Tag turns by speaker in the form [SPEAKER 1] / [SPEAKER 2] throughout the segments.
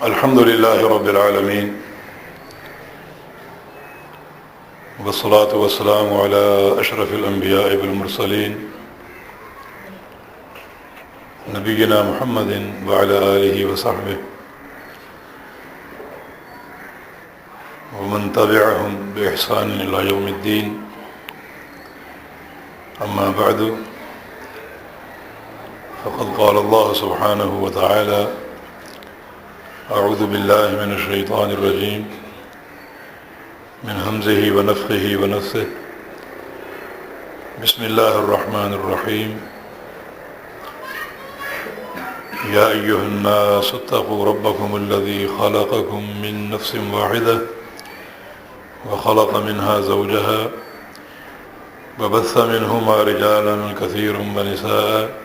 [SPEAKER 1] الحمد لله رب العالمين والصلاة والسلام على أشرف الأنبياء والمرسلين نبينا محمد وعلى آله وصحبه ومن تبعهم بإحسان إلى يوم الدين. أما بعد، فقد قال الله سبحانه وتعالى: أعوذ بالله من الشيطان الرجيم من همزه ونفخه ونفثه. بسم الله الرحمن الرحيم. يا أيها الناس اتقوا ربكم الذي خلقكم من نفس واحدة وخلق منها زوجها وبث منهما رجالا كثيرا ونساء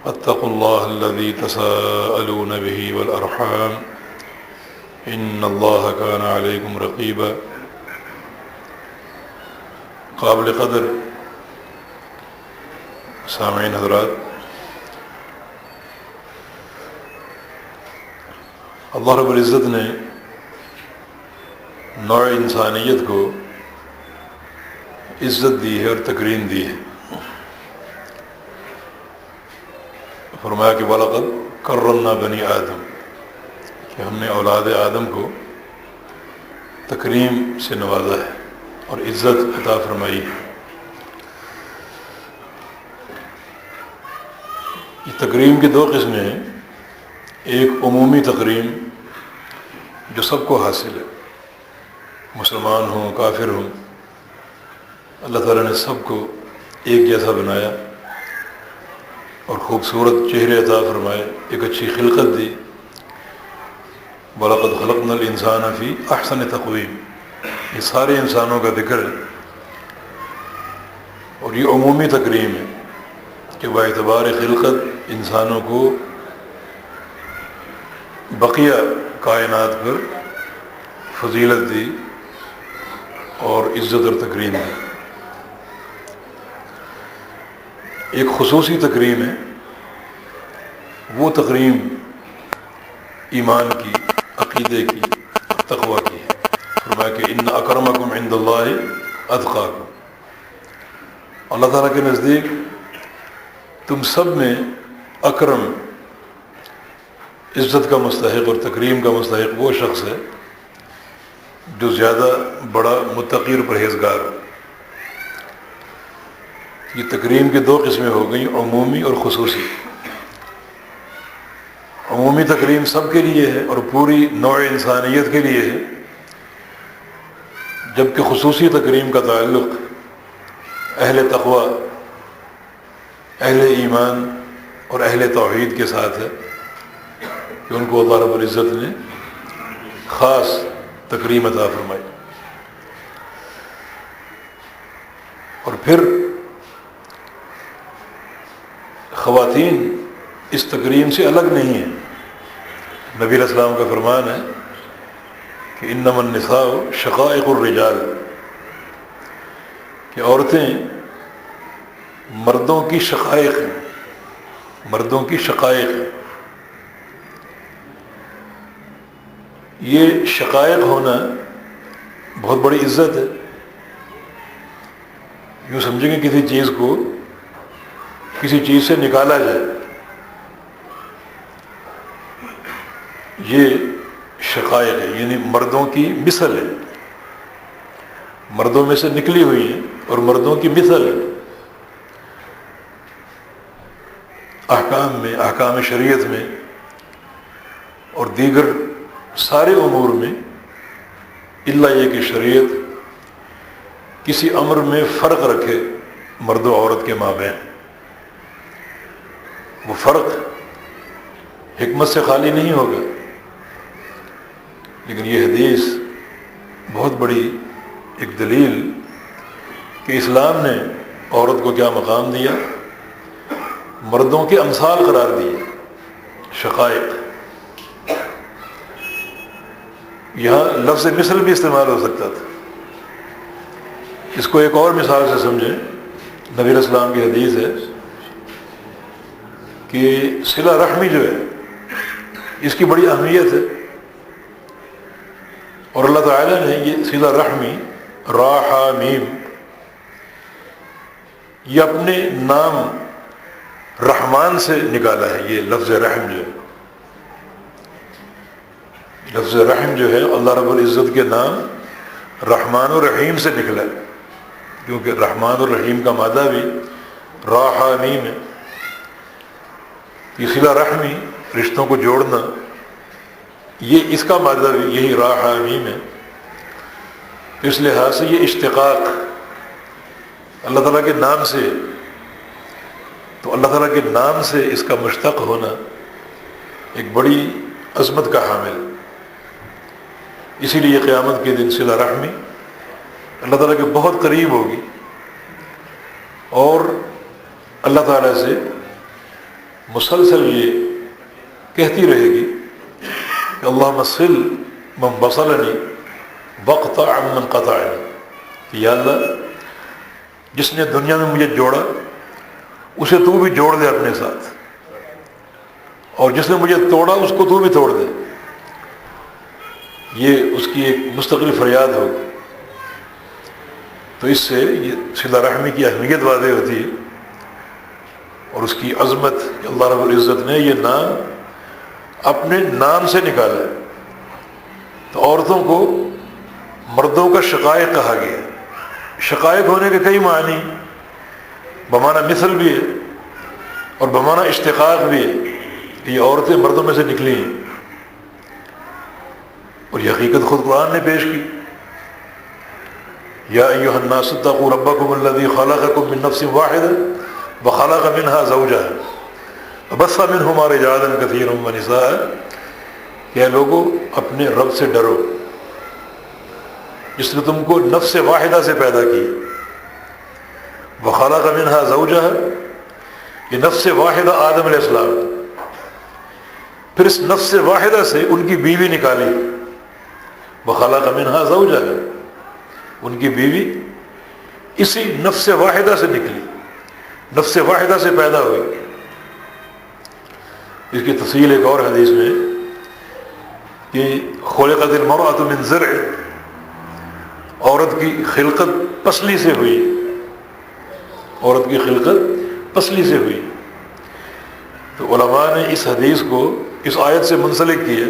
[SPEAKER 1] واتقوا الله الذي تساءلون به والأرحام إن الله كان عليكم رقيبا. قابل قدر سامعین حضرات، اللہ رب العزت نے نوع انسانیت کو عزت دی ہے اور تکریم دی ہے. فرمایا کہ وَلَقَدْ كَرَّمْنَا بَنِي آدم، کہ ہم نے اولاد آدم کو تکریم سے نوازا ہے اور عزت عطا فرمائی ہے. یہ تکریم کی دو قسمیں ہیں. ایک عمومی تکریم جو سب کو حاصل ہے، مسلمان ہوں کافر ہوں، اللہ تعالیٰ نے سب کو ایک جیسا بنایا اور خوبصورت چہرے عطا فرمائے، ایک اچھی خلقت دی. وَلَقَدْ خَلَقْنَا الْإِنسَانَ فِي أَحْسَنِ تَقْوِيمٍ، یہ سارے انسانوں کا ذکر ہے اور یہ عمومی تکریم ہے کہ باعتبار خلقت انسانوں کو بقیہ کائنات پر فضیلت دی اور عزت اور تکریم دی. ایک خصوصی تکریم ہے، وہ تکریم ایمان کی، عقیدے کی، تقوی کی ہے. فرمایا کہ ان اکرمکم عند اللہ اتقاکم، اللہ تعالیٰ کے نزدیک تم سب میں اکرم، عزت کا مستحق اور تکریم کا مستحق وہ شخص ہے جو زیادہ بڑا متقی اور پرہیزگار ہو. یہ تکریم کی دو قسمیں ہو گئیں، عمومی اور خصوصی. عمومی تکریم سب کے لیے ہے اور پوری نوع انسانیت کے لیے ہے، جبکہ خصوصی تکریم کا تعلق اہل تقوی، اہل ایمان اور اہل توحید کے ساتھ ہے کہ ان کو اللہ رب العزت نے خاص تکریم عطا فرمائی. اور پھر خواتین اس تکریم سے الگ نہیں ہیں. نبی علیہ السلام کا فرمان ہے کہ انما النساء شقائق الرجال، کہ عورتیں مردوں کی شقائق ہیں، مردوں کی شقائق ہیں. یہ شقائق ہونا بہت بڑی عزت ہے. یوں سمجھیں کہ کسی چیز کو کسی چیز سے نکالا جائے، یہ شقائق ہے، یعنی مردوں کی مثل ہے، مردوں میں سے نکلی ہوئی ہے اور مردوں کی مثل ہے. احکام میں، احکام شریعت میں اور دیگر سارے امور میں، الا یہ کہ شریعت کسی امر میں فرق رکھے مرد و عورت کے مابین. وہ فرق حکمت سے خالی نہیں ہوگا، لیکن یہ حدیث بہت بڑی ایک دلیل کہ اسلام نے عورت کو کیا مقام دیا، مردوں کے امثال قرار دیے. شقائق، یہاں لفظ مثل بھی استعمال ہو سکتا تھا. اس کو ایک اور مثال سے سمجھیں. نبی علیہ السلام کی حدیث ہے کہ صلہ رحمی جو ہے اس کی بڑی اہمیت ہے. اور اللہ تعالیٰ نے یہ صلہ رحمی راحمیم یہ اپنے نام رحمان سے نکالا ہے. یہ لفظ رحم جو ہے، لفظ رحم جو ہے اللہ رب العزت کے نام رحمان و رحیم سے نکلا ہے، کیونکہ رحمان اور رحیم کا مادہ بھی راحمیم ہے. یہ صلہ رحمی رشتوں کو جوڑنا، یہ اس کا مادہ بھی یہی راحمیم ہے. اس لحاظ سے یہ اشتقاق اللہ تعالیٰ کے نام سے، تو اللہ تعالیٰ کے نام سے اس کا مشتق ہونا ایک بڑی عظمت کا حامل. اسی لیے قیامت کے دن صلہ رحمی اللہ تعالیٰ کے بہت قریب ہوگی اور اللہ تعالیٰ سے مسلسل یہ کہتی رہے گی کہ اللہم صل من وصلنی واقطع من قطعنی، کہ یا اللہ جس نے دنیا میں مجھے جوڑا اسے تو بھی جوڑ دے اپنے ساتھ، اور جس نے مجھے توڑا اس کو تو بھی توڑ دے. یہ اس کی ایک مستقل فریاد ہوگی. تو اس سے یہ صلہ رحمی کی اہمیت واضح ہوتی ہے اور اس کی عظمت کہ اللہ رب العزت نے یہ نام اپنے نام سے نکالا ہے. تو عورتوں کو مردوں کا شقائق کہا گیا. شقائق ہونے کے کئی معنی، بمعنی مثل بھی ہے اور بمعنی اشتقاق بھی ہے کہ یہ عورتیں مردوں میں سے نکلی ہیں. اور یہ حقیقت خود قرآن نے پیش کی. یا ایھا الناس اتقوا ربکم الذی خلقکم من نفس واحدہ وخلق منها زوجها وبث منہما رجالا کثیرا ونساء، کہ اے لوگوں اپنے رب سے ڈرو جس نے تم کو نفس واحدہ سے پیدا کی. وخلق منها زوجها، یہ نفس واحدہ آدم علیہ السلام، پھر اس نفس واحدہ سے ان کی بیوی نکالی. وخلق منها زوجها، ان کی بیوی اسی نفس واحدہ سے نکلی، نفس واحدہ سے پیدا ہوئی. اس کی تفصیل ایک اور حدیث میں کہ خلقت المرأة من ضلع، عورت کی خلقت پسلی سے ہوئی، عورت کی خلقت پسلی سے ہوئی. تو علماء نے اس حدیث کو اس آیت سے منسلک کیا،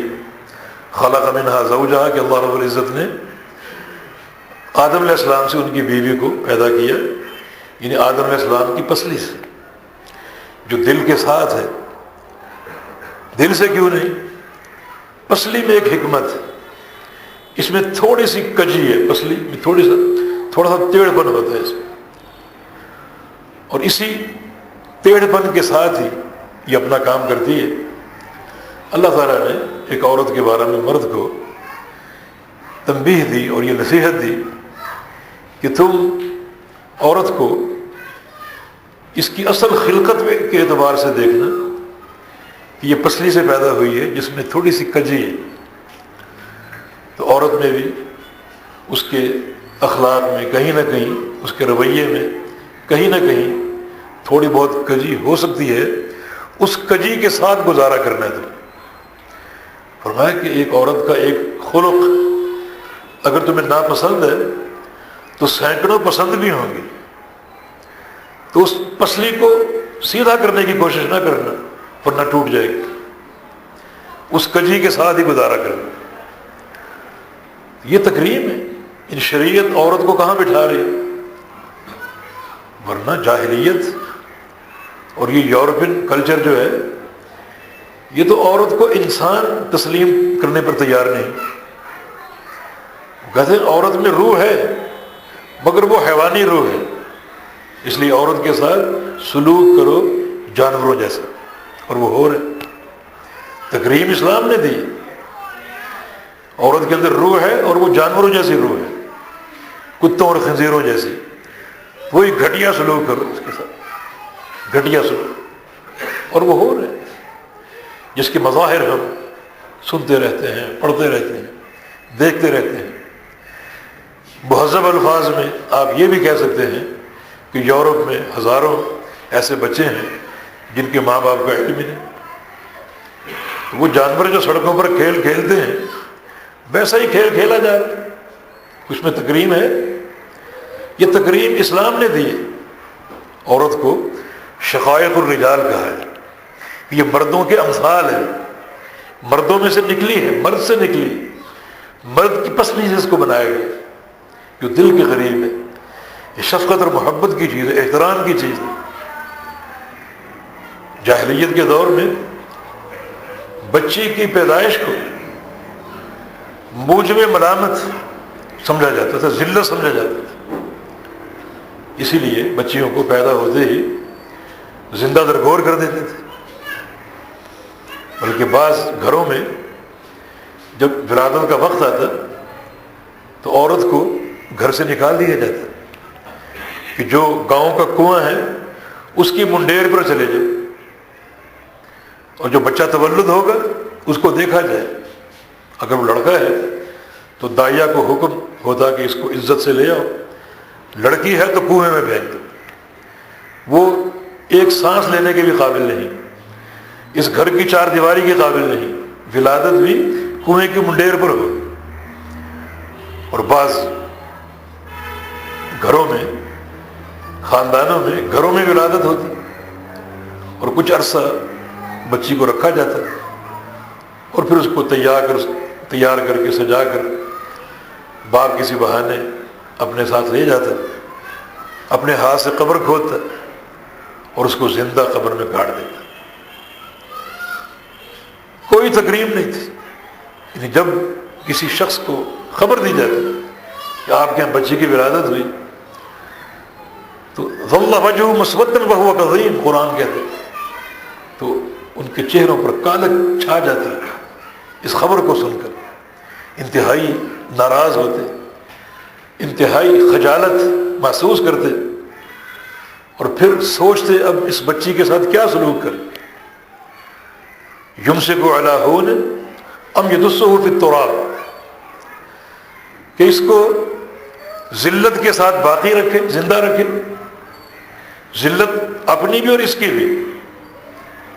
[SPEAKER 1] خلق منہا زوجہا، کہ اللہ رب العزت نے آدم علیہ السلام سے ان کی بیوی کو پیدا کیا، یعنی آدم علیہ السلام کی پسلی سے جو دل کے ساتھ ہے. دل سے کیوں نہیں؟ پسلی میں ایک حکمت ہے، اس میں تھوڑی سی کجی ہے، پسلی میں تھوڑا سا ٹیڑھ پن ہوتا ہے اس میں، اور اسی ٹیڑھ پن کے ساتھ ہی یہ اپنا کام کرتی ہے. اللہ تعالیٰ نے ایک عورت کے بارے میں مرد کو تنبیہ دی اور یہ نصیحت دی کہ تم عورت کو اس کی اصل خلقت کے اعتبار سے دیکھنا کہ یہ پسلی سے پیدا ہوئی ہے جس میں تھوڑی سی کجی ہے. تو عورت میں بھی اس کے اخلاق میں کہیں نہ کہیں، اس کے رویے میں کہیں نہ کہیں تھوڑی بہت کجی ہو سکتی ہے. اس کجی کے ساتھ گزارا کرنا ہے. تو فرمایا کہ ایک عورت کا ایک خلق اگر تمہیں ناپسند ہے تو سینکڑوں پسند بھی ہوں گے. تو اس پسلی کو سیدھا کرنے کی کوشش نہ کرنا ورنہ ٹوٹ جائے گی. اس کجی کے ساتھ ہی گزارا کرنا. یہ تکریم ہے. ان شریعت عورت کو کہاں بٹھا رہی ہے؟ ورنہ جاہلیت اور یہ یورپین کلچر جو ہے یہ تو عورت کو انسان تسلیم کرنے پر تیار نہیں. کہتے ہیں عورت میں روح ہے مگر وہ حیوانی روح ہے، اس لیے عورت کے ساتھ سلوک کرو جانوروں جیسا، اور وہ ہو رہے. تکریم اسلام نے دی. عورت کے اندر روح ہے اور وہ جانوروں جیسی روح ہے، کتوں اور خنزیروں جیسی. وہی گھٹیا سلوک کرو اس کے ساتھ، گھٹیا سلوک، اور وہ ہو رہے. جس کے مظاہر ہم سنتے رہتے ہیں، پڑھتے رہتے ہیں، دیکھتے رہتے ہیں. مہذب الفاظ میں آپ یہ بھی کہہ سکتے ہیں کہ یورپ میں ہزاروں ایسے بچے ہیں جن کے ماں باپ کا علم ہی نہیں. وہ جانور جو سڑکوں پر کھیل کھیلتے ہیں ویسا ہی کھیل کھیلا جا رہا ہے، اس میں تکریم ہے۔ یہ تکریم اسلام نے دی ہے۔ عورت کو شقائق الرجال کہا ہے، یہ مردوں کے امثال ہے، مردوں میں سے نکلی ہے، مرد سے نکلی، مرد کی پسلی سے اس کو بنایا گیا، جو دل کے قریب ہے، یہ شفقت اور محبت کی چیز ہے، احترام کی چیز ہے۔ جاہلیت کے دور میں بچی کی پیدائش کو موجب ملامت سمجھا جاتا تھا، ذلت سمجھا جاتا تھا، اسی لیے بچیوں کو پیدا ہوتے ہی زندہ درگور کر دیتے تھے۔ بلکہ بعض گھروں میں جب ولادت کا وقت آتا تو عورت کو گھر سے نکال دیا جاتا کہ جو گاؤں کا کنواں ہے اس کی منڈیر پر چلے جاؤ، اور جو بچہ تولد ہوگا اس کو دیکھا جائے، اگر وہ لڑکا ہے تو دائیا کو حکم ہوتا کہ اس کو عزت سے لے آؤ، لڑکی ہے تو کنویں میں پھینک دو، وہ ایک سانس لینے کے بھی قابل نہیں، اس گھر کی چار دیواری کے قابل نہیں، ولادت بھی کنویں کی منڈیر پر ہو۔ اور بعض گھروں میں، خاندانوں میں، گھروں میں ولادت ہوتی اور کچھ عرصہ بچی کو رکھا جاتا اور پھر اس کو تیار کر کے سجا کر باپ کسی بہانے اپنے ساتھ لے جاتا، اپنے ہاتھ سے قبر کھودتا اور اس کو زندہ قبر میں گاڑ دیتا۔ کوئی تکریم نہیں تھی، یعنی جب کسی شخص کو خبر دی جاتی کہ آپ کے یہاں بچی کی ولادت ہوئی تو ظل وجہہ مسودا وہو کظیم، قرآن کہتے ہیں، تو ان کے چہروں پر کالک چھا جاتا ہے اس خبر کو سن کر، انتہائی ناراض ہوتے، انتہائی خجالت محسوس کرتے، اور پھر سوچتے اب اس بچی کے ساتھ کیا سلوک کریں، یمسک علی ہون ام یدسہ فی التراب، کہ اس کو ذلت کے ساتھ باقی رکھے، زندہ رکھے، ذلت اپنی بھی اور اس کی بھی۔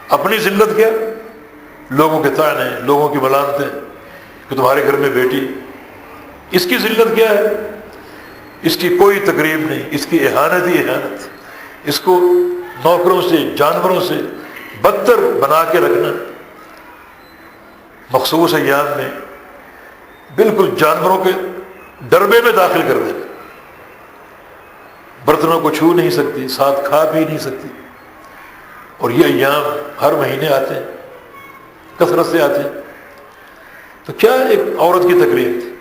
[SPEAKER 1] اپنی ذلت کیا؟ لوگوں کے طعنے، لوگوں کی ملامتیں کہ تمہارے گھر میں بیٹی، اس کی ذلت کیا ہے؟ اس کی کوئی تقریب نہیں، اس کی اہانت ہی اہانت، اس کو نوکروں سے، جانوروں سے بدتر بنا کے رکھنا، مخصوص ایام میں بالکل جانوروں کے ڈربے میں داخل کر دینا، برتنوں کو چھو نہیں سکتی، ساتھ کھا پی نہیں سکتی، اور یہ ایام ہر مہینے آتے ہیں، کثرت سے آتے ہیں، تو کیا ایک عورت کی تقریب تھی؟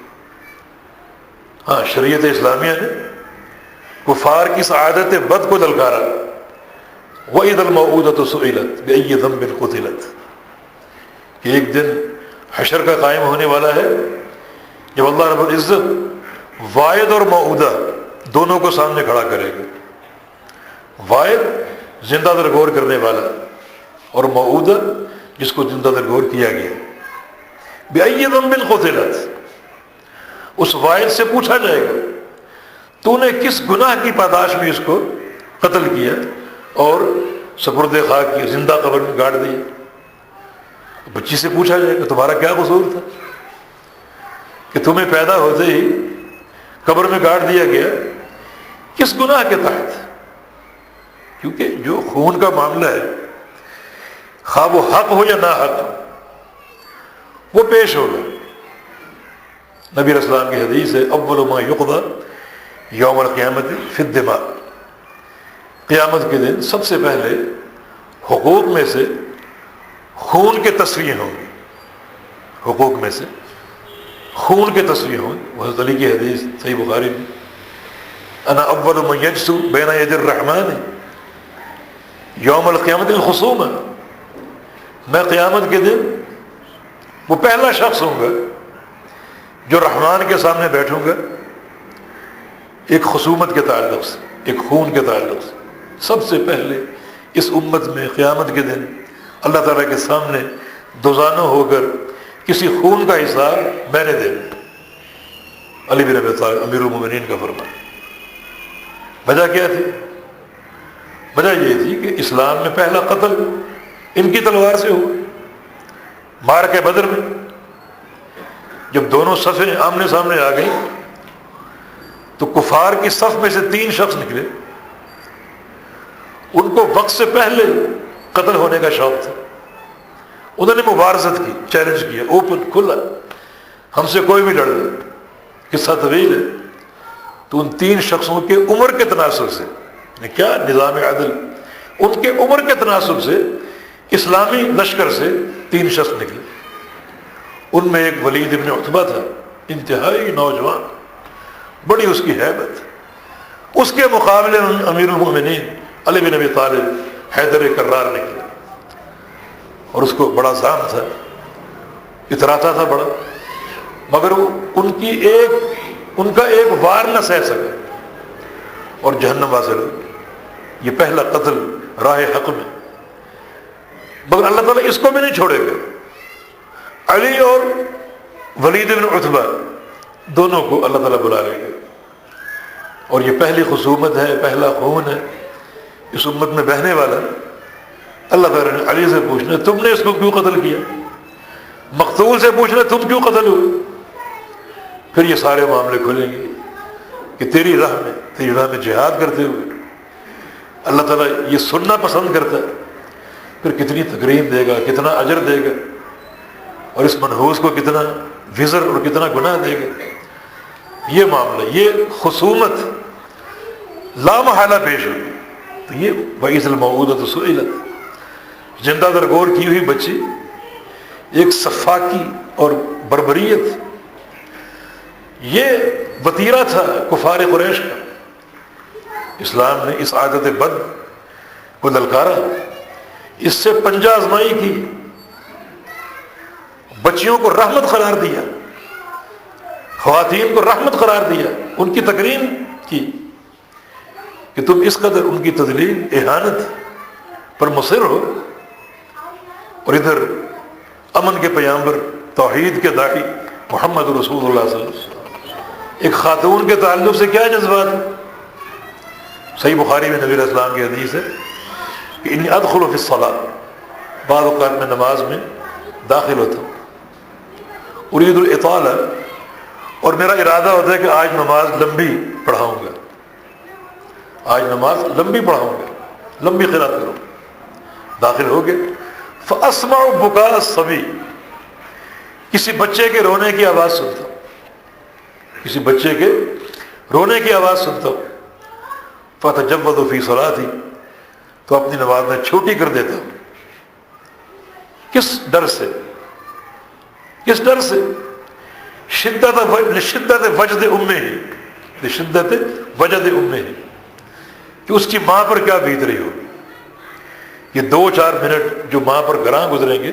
[SPEAKER 1] ہاں، شریعت اسلامیہ نے کفار کی سعادت بد کو للکارا، وَإِذَا الْمَوْءُودَةُ سُئِلَتْ بِأَيِّ ذَنبٍ قُتِلَتْ، کہ ایک دن حشر کا قائم ہونے والا ہے جب اللہ رب العزت واعد اور موعودہ دونوں کو سامنے کھڑا کرے گا۔ واعد زندہ درگور کرنے والا، اور موعودہ جس کو زندہ درگور کیا گیا۔ بِأَيِّ ذَنبٍ قُتِلَتْ، اس واعد سے پوچھا جائے گا تو نے کس گناہ کی پاداش میں اس کو قتل کیا اور سپرد خاک کیا، زندہ قبر میں گاڑ دیا۔ بچی سے پوچھا جائے گا تمہارا کیا قصور تھا کہ تمہیں پیدا ہوتے ہی قبر میں گاڑ دیا گیا، کس گناہ کے تحت؟ کیونکہ جو خون کا معاملہ ہے، خواہ وہ حق ہو یا نہ حق ہو، وہ پیش ہوگا۔ نبی علیہ السلام کی حدیث ہے، اول ما یقضی یوم القیامت فی الدماء، قیامت کے دن سب سے پہلے حقوق میں سے خون کے تصفیے ہوں گے، حقوق میں سے خون کے تصفیے ہوں گے۔ حضرت علی کی حدیث صحیح بخاری میں، انا اول من یجسو بین ید الرحمن یوم القیامت الخصوم، میں قیامت کے دن وہ پہلا شخص ہوں گا جو رحمان کے سامنے بیٹھوں گا، ایک خصومت کے تعلق سے، ایک خون کے تعلق سے۔ سب سے پہلے اس امت میں قیامت کے دن اللہ تعالیٰ کے سامنے دوزانوں ہو کر کسی خون کا حساب میں نے دینا۔ علی بن ابی طالب امیر المومنین کا فرمان۔ وجہ کیا تھی؟ وجہ یہ تھی کہ اسلام میں پہلا قتل ان کی تلوار سے ہوا، معرکہ بدر میں جب دونوں صفیں آمنے سامنے آ گئیں تو کفار کی صف میں سے 3 شخص نکلے، ان کو وقت سے پہلے قتل ہونے کا شوق تھا، انہوں نے مبارزت کی، چیلنج کیا، اوپن کھلا، ہم سے کوئی بھی لڑ لے، قصہ طویل ہے۔ تو ان 3 شخصوں کے عمر کے تناسب سے، کیا نظام عدل، ان کے عمر کے تناسب سے اسلامی لشکر سے 3 شخص نکلے۔ ان میں ایک ولید ابن عتبہ تھا، انتہائی نوجوان، بڑی اس کی ہیبت، اس کے مقابلے میں امیر المؤمنین علی بن ابی طالب حیدر کرار نکلے، اور اس کو بڑا زام تھا، اتراتا تھا بڑا، مگر ان کا ایک وار نہ سہ سکا اور جہنم واصل ہو۔ یہ پہلا قتل راہ حق میں، مگر اللہ تعالیٰ اس کو بھی نہیں چھوڑے گا۔ علی اور ولید بن عتبہ دونوں کو اللہ تعالیٰ بلا لے گا، اور یہ پہلی خصومت ہے، پہلا خون ہے اس امت میں بہنے والا۔ اللہ تعالیٰ نے علی سے پوچھنا تم نے اس کو کیوں قتل کیا، مقتول سے پوچھنا تم کیوں قتل ہوئے، پھر یہ سارے معاملے کھلیں گے کہ تیری راہ میں جہاد کرتے ہوئے اللہ تعالیٰ یہ سننا پسند کرتا ہے، پھر کتنی تکریم دے گا، کتنا اجر دے گا، اور اس منحوس کو کتنا وزر اور کتنا گناہ دے گا۔ یہ معاملہ، یہ خصومت لا محالہ پیش ہوگی۔ تو یہ وَإِذَا الْمَوْءُودَةُ سُئِلَتْ، زندہ درگور کی ہوئی بچی، ایک صفاکی اور بربریت، یہ وتیرہ تھا کفار قریش کا۔ اسلام نے اس عادت بد کو للکارا، اس سے پنجہ آزمائی کی، بچیوں کو رحمت قرار دیا، خواتین کو رحمت قرار دیا، ان کی تکریم کی کہ تم اس قدر ان کی تذلیل، اہانت پر مصر ہو، اور ادھر امن کے پیامبر، توحید کے داعی محمد رسول اللہ صلی اللہ علیہ وسلم، ایک خاتون کے تعلق سے کیا جذبات ہیں۔ صحیح بخاری میں نبی علیہ السلام کی حدیث ہے کہ انی ادخل فی الصلاۃ، بعض اوقات میں نماز میں داخل ہوتا ہوں، ارید الاطالہ، اور میرا ارادہ ہوتا ہے کہ آج نماز لمبی پڑھاؤں گا، آج نماز لمبی پڑھاؤں گا، لمبی قرات کروں گا۔ داخل ہو گئے، فاسمع بکاء الصبی، کسی بچے کے رونے کی آواز سنتا ہوں، کسی بچے کے رونے کی آواز سنتا ہوں، فتجوز فی صلاتی، تو اپنی نماز میں چھوٹی کر دیتا ہوں۔ کس ڈر سے، کس ڈر سے؟ شدت وجد امہ، شدت وجد امہ، کہ اس کی ماں پر کیا بیت رہی ہوگی۔ یہ 2-4 منٹ جو ماں پر گراں گزریں گے،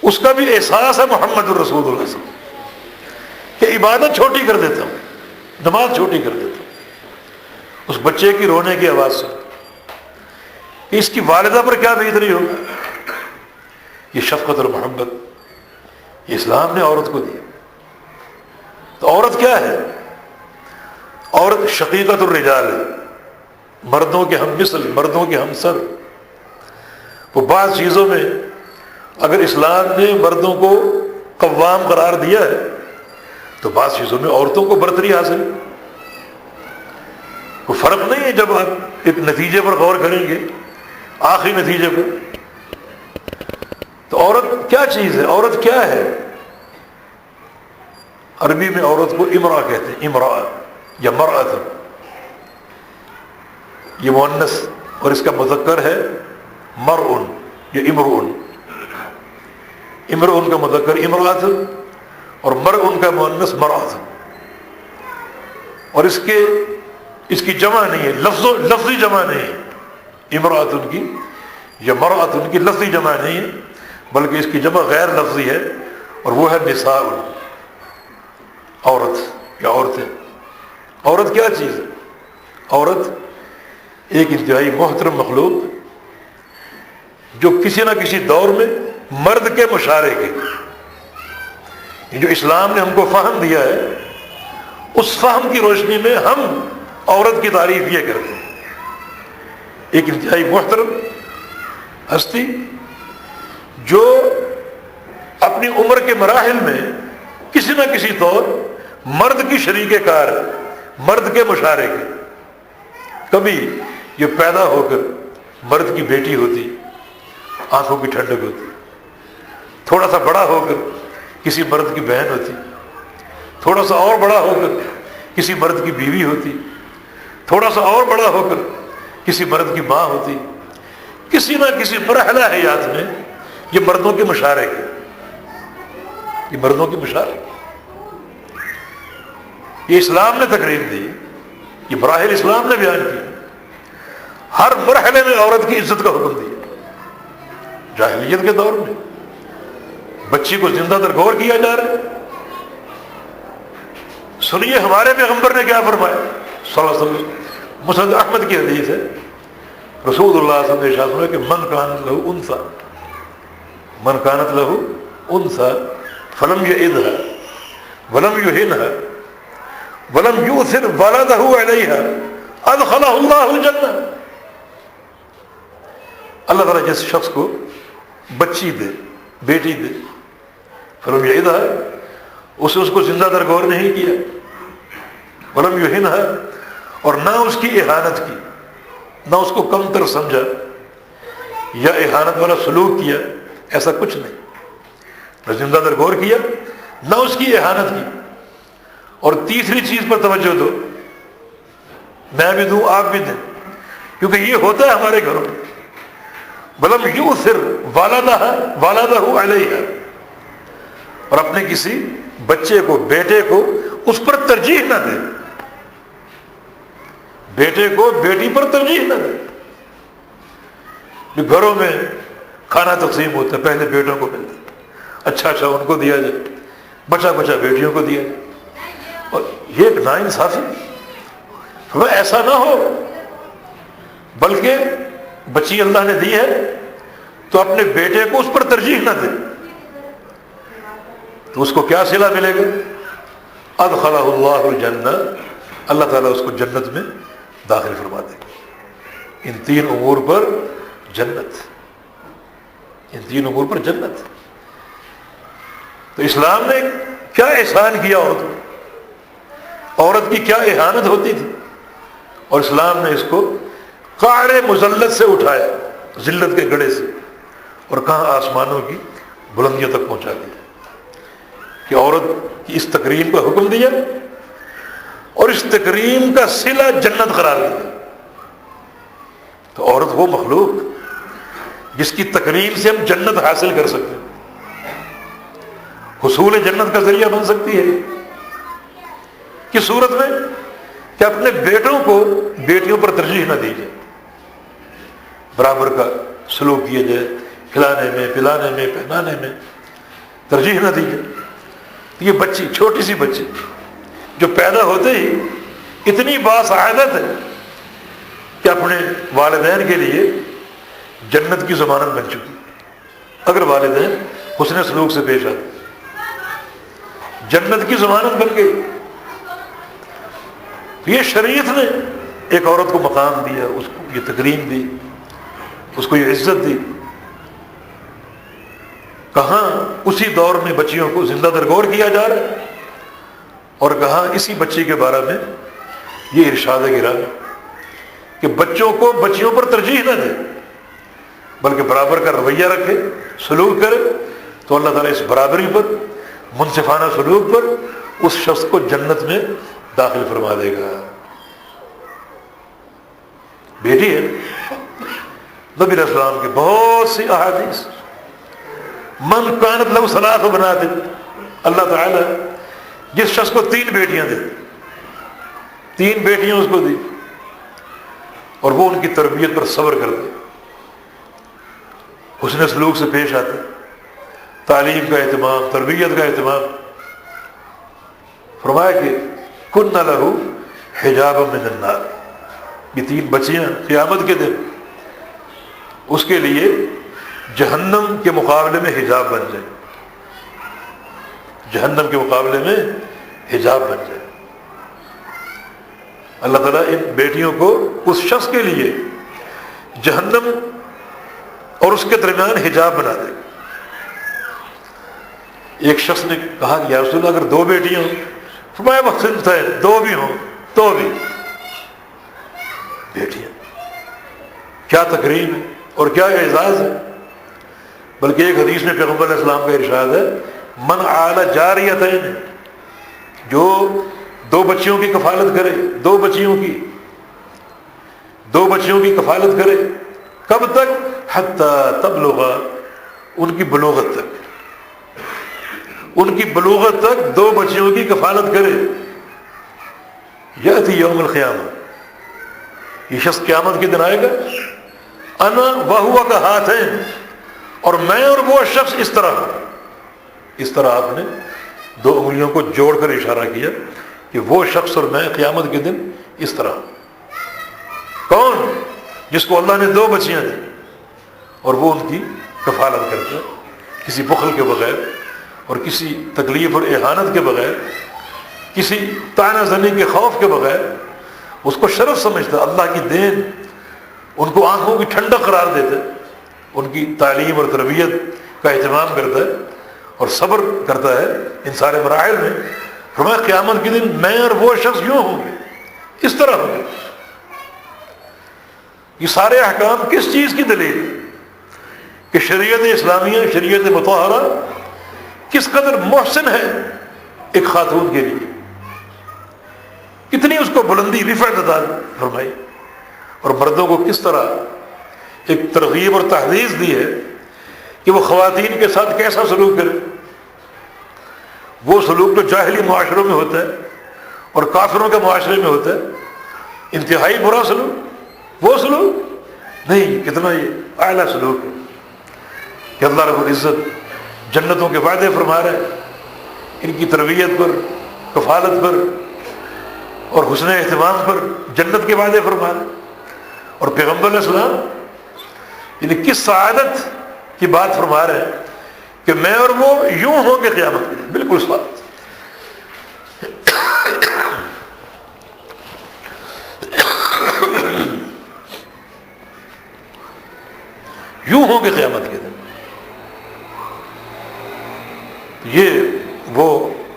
[SPEAKER 1] اس کا بھی احساس ہے محمد الرسول اللہ صلی اللہ علیہ وسلم کہ عبادت چھوٹی کر دیتا ہوں، نماز چھوٹی کر دیتا ہوں۔ اس بچے کی رونے کی آواز سے کہ اس کی والدہ پر کیا بیت رہی ہوگی۔ یہ شفقت اور محبت یہ اسلام نے عورت کو دیا۔ تو عورت کیا ہے؟ عورت شقیقت الرجال ہے، مردوں کے ہم مثل، مردوں کے ہم سر۔ وہ بعض چیزوں میں اگر اسلام نے مردوں کو قوام قرار دیا ہے تو بعض چیزوں میں عورتوں کو برتری حاصل ہے۔ کوئی فرق نہیں ہے جب آپ ایک نتیجے پر غور کریں گے، آخری نتیجے پر۔ تو عورت کیا چیز ہے؟ عورت کیا ہے؟ عربی میں عورت کو امرأہ کہتے ہیں، امرأہ یا مرأۃ، یہ مؤنث، اور اس کا مذکر ہے مرء یا امرؤ۔ امرؤ کا مذکر امرأۃ اور مرء کا مؤنث مرأۃ، اور اس کی جمع نہیں ہے، لفظی جمع نہیں ہے۔ امرأۃ کی یا مرأۃ کی لفظی جمع نہیں ہے، بلکہ اس کی جمع غیر لفظی ہے، اور وہ ہے نساء، عورت یا عورتیں۔ عورت کیا چیز ہے؟ عورت ایک انتہائی محترم مخلوق جو کسی نہ کسی دور میں مرد کے مشارے کے، جو اسلام نے ہم کو فہم دیا ہے، اس فہم کی روشنی میں ہم عورت کی تعریف یہ کرتے ہیں، ایک انتہائی محترم ہستی جو اپنی عمر کے مراحل میں کسی نہ کسی طور مرد کی شریک کار، مرد کے مشارے کے، کبھی یہ پیدا ہو کر مرد کی بیٹی ہوتی، آنکھوں کی ٹھنڈک ہوتی، تھوڑا سا بڑا ہو کر کسی مرد کی بہن ہوتی، تھوڑا سا اور بڑا ہو کر کسی مرد کی بیوی ہوتی، تھوڑا سا اور بڑا ہو کر کسی مرد کی ماں ہوتی، کسی نہ کسی مرحلہ حیات میں یہ مردوں کے مشارے کے، یہ مردوں کے مشارے، یہ اسلام نے تقریر دی، یہ مراحل اسلام نے بیان کی، ہر مرحلے میں عورت کی عزت کا حکم دیا۔ جاہلیت کے دور میں بچی کو زندہ درگور کیا جا رہا ہے، سنیے ہمارے پیغمبر نے کیا فرمایا صلی اللہ علیہ وسلم، مسند احمد کی حدیث ہے، رسول اللہ صلی اللہ علیہ وسلم نے کہ من کانت لہ انثی، من کانت لہ انثی فلم یعدها ولم یہنها ولم یؤثر ولدہ علیہا ادخلہ اللہ الجنہ۔ اللہ تعالیٰ جس شخص کو بچی دے، بیٹی دے، فلم یعدها، اس کو زندہ درگور نہیں کیا، ولم یہنها، اور نہ اس کی اہانت کی، نہ اس کو کم تر سمجھا یا اہانت والا سلوک کیا، ایسا کچھ نہیں، نہ زندہ درگور کیا نہ اس کی اہانت کی۔ اور تیسری چیز پر توجہ دو، میں بھی دوں آپ بھی دیں، کیونکہ یہ ہوتا ہے ہمارے گھروں میں، ولم یؤثر والدہ علیہ، اور اپنے کسی بچے کو، بیٹے کو اس پر ترجیح نہ دے، بیٹے کو بیٹی پر ترجیح نہ دے۔ جو گھروں میں کھانا تقسیم ہوتا ہے پہلے بیٹوں کو ملتا ہے، اچھا ان کو دیا جائے، بچا بیٹیوں کو دیا جائے، اور یہ ایک ناانصافی، ایسا نہ ہو، بلکہ بچی اللہ نے دی ہے تو اپنے بیٹے کو اس پر ترجیح نہ دے، تو اس کو کیا صلہ ملے گا؟ ادخلہ اللہ الجنہ، اللہ تعالیٰ اس کو جنت میں داخل فرما دے گا۔ ان تین امور پر جنت، ان تین امور پر جنت۔ تو اسلام نے کیا احسان کیا عورت کی کیا اہانت ہوتی تھی، اور اسلام نے اس کو قعر مذلت سے اٹھایا، ذلت کے گڑھے سے، اور کہاں آسمانوں کی بلندیوں تک پہنچا دیا، کہ عورت کی اس تکریم کا حکم دیا اور اس تکریم کا صلہ جنت قرار دیا۔ تو عورت وہ مخلوق جس کی تکریم سے ہم جنت حاصل کر سکتے ہیں، حصول جنت کا ذریعہ بن سکتی ہے۔ کس صورت میں؟ کہ اپنے بیٹوں کو بیٹیوں پر ترجیح نہ دی جائے، برابر کا سلوک کیا جائے، کھلانے میں، پلانے میں، پہنانے میں ترجیح نہ دی جائے۔ یہ بچی، چھوٹی سی بچی جو پیدا ہوتے ہی اتنی باسعادت ہے کہ اپنے والدین کے لیے جنت کی ضمانت بن چکی، اگر والدین حسن سلوک سے پیش آتے جنت کی ضمانت بن گئی۔ یہ شریعت نے ایک عورت کو مقام دیا، اس کو یہ تکریم دی، اس کو یہ عزت دی۔ کہاں اسی دور میں بچیوں کو زندہ درگور کیا جا رہا ہے، اور کہاں اسی بچی کے بارے میں یہ ارشاد گرامی کہ بچوں کو بچیوں پر ترجیح نہ دے، بلکہ برابر کا رویہ رکھے، سلوک کرے، تو اللہ تعالیٰ اس برابری پر، منصفانہ سلوک پر اس شخص کو جنت میں داخل فرما دے گا۔ بیٹی ہے، نبی علیہ السلام کی بہت سی احادیث، من کانت لہ ثلاث بنات، اللہ تعالیٰ جس شخص کو 3 بیٹیاں دے، 3 بیٹیاں اس کو دی، اور وہ ان کی تربیت پر صبر کرتے، حسن سلوک سے پیش آتے، تعلیم کا اہتمام، تربیت کا اہتمام، فرمایا کہ کن لہ حجاب من النار، یہ 3 بچیاں قیامت کے دن اس کے لیے جہنم کے مقابلے میں حجاب بن جائے، جہنم کے مقابلے میں حجاب بن جائے۔ اللہ تعالیٰ ان بیٹیوں کو اس شخص کے لیے جہنم اور اس کے درمیان حجاب بنا دے۔ ایک شخص نے کہا کہ یا رسول اللہ اگر 2 بیٹیاں ہوں، فرمایا مقصد ہے 2 بھی ہوں تو بھی بیٹیاں، کیا تکریم ہے اور کیا اعزاز ہے۔ بلکہ ایک حدیث میں پیغمبر علیہ السلام کا ارشاد ہے من اعلی جاریتین، جو 2 بچیوں کی کفالت کرے، 2 بچیوں کی کفالت کرے، کب تک؟ حتی تبلغ، ان کی بلوغت تک، ان کی بلوغت تک 2 بچیوں کی کفالت کرے۔ یأتی یوم القیامہ، یہ شخص قیامت کے دن آئے گا، انا وہو کہاتین، اور میں اور وہ شخص اس طرح آپ نے 2 انگلیوں کو جوڑ کر اشارہ کیا کہ وہ شخص اور میں قیامت کے دن اس طرح۔ کون؟ جس کو اللہ نے 2 بچیاں دی اور وہ ان کی کفالت کرتا ہے، کسی بخل کے بغیر اور کسی تکلیف اور اہانت کے بغیر، کسی طعنہ زنی کے خوف کے بغیر، اس کو شرف سمجھتا ہے، اللہ کی دین، ان کو آنکھوں کی ٹھنڈک قرار دیتا ہے، ان کی تعلیم اور تربیت کا اہتمام کرتا ہے اور صبر کرتا ہے ان سارے مراحل میں۔ فرمایا قیامت کے دن میں اور وہ شخص یوں ہوں گے، اس طرح ہوں گے۔ یہ سارے احکام کس چیز کی دلیل؟ کہ شریعت اسلامیہ، شریعت مطہرہ کس قدر محسن ہے ایک خاتون کے لیے، کتنی اس کو بلندی، رفعت عطا فرمائی، اور مردوں کو کس طرح ایک ترغیب اور تحریض دی ہے کہ وہ خواتین کے ساتھ کیسا سلوک کرے۔ وہ سلوک جو جاہلی معاشروں میں ہوتا ہے اور کافروں کے معاشرے میں ہوتا ہے، انتہائی برا سلوک، وہ سلوک نہیں، کتنا یہ اعلیٰ سلوک ہے کہ اللہ رب العزت جنتوں کے وعدے فرما رہے ہیں، ان کی تربیت پر، کفالت پر اور حسن اہتمام پر جنت کے وعدے فرما رہے ہیں۔ اور پیغمبر علیہ السلام یعنی کس سعادت کی بات فرما رہے ہیں کہ میں اور وہ یوں ہوں گے قیامت کے دن، بالکل سعادت۔ یوں ہوں گے قیامت کے دن۔ یہ وہ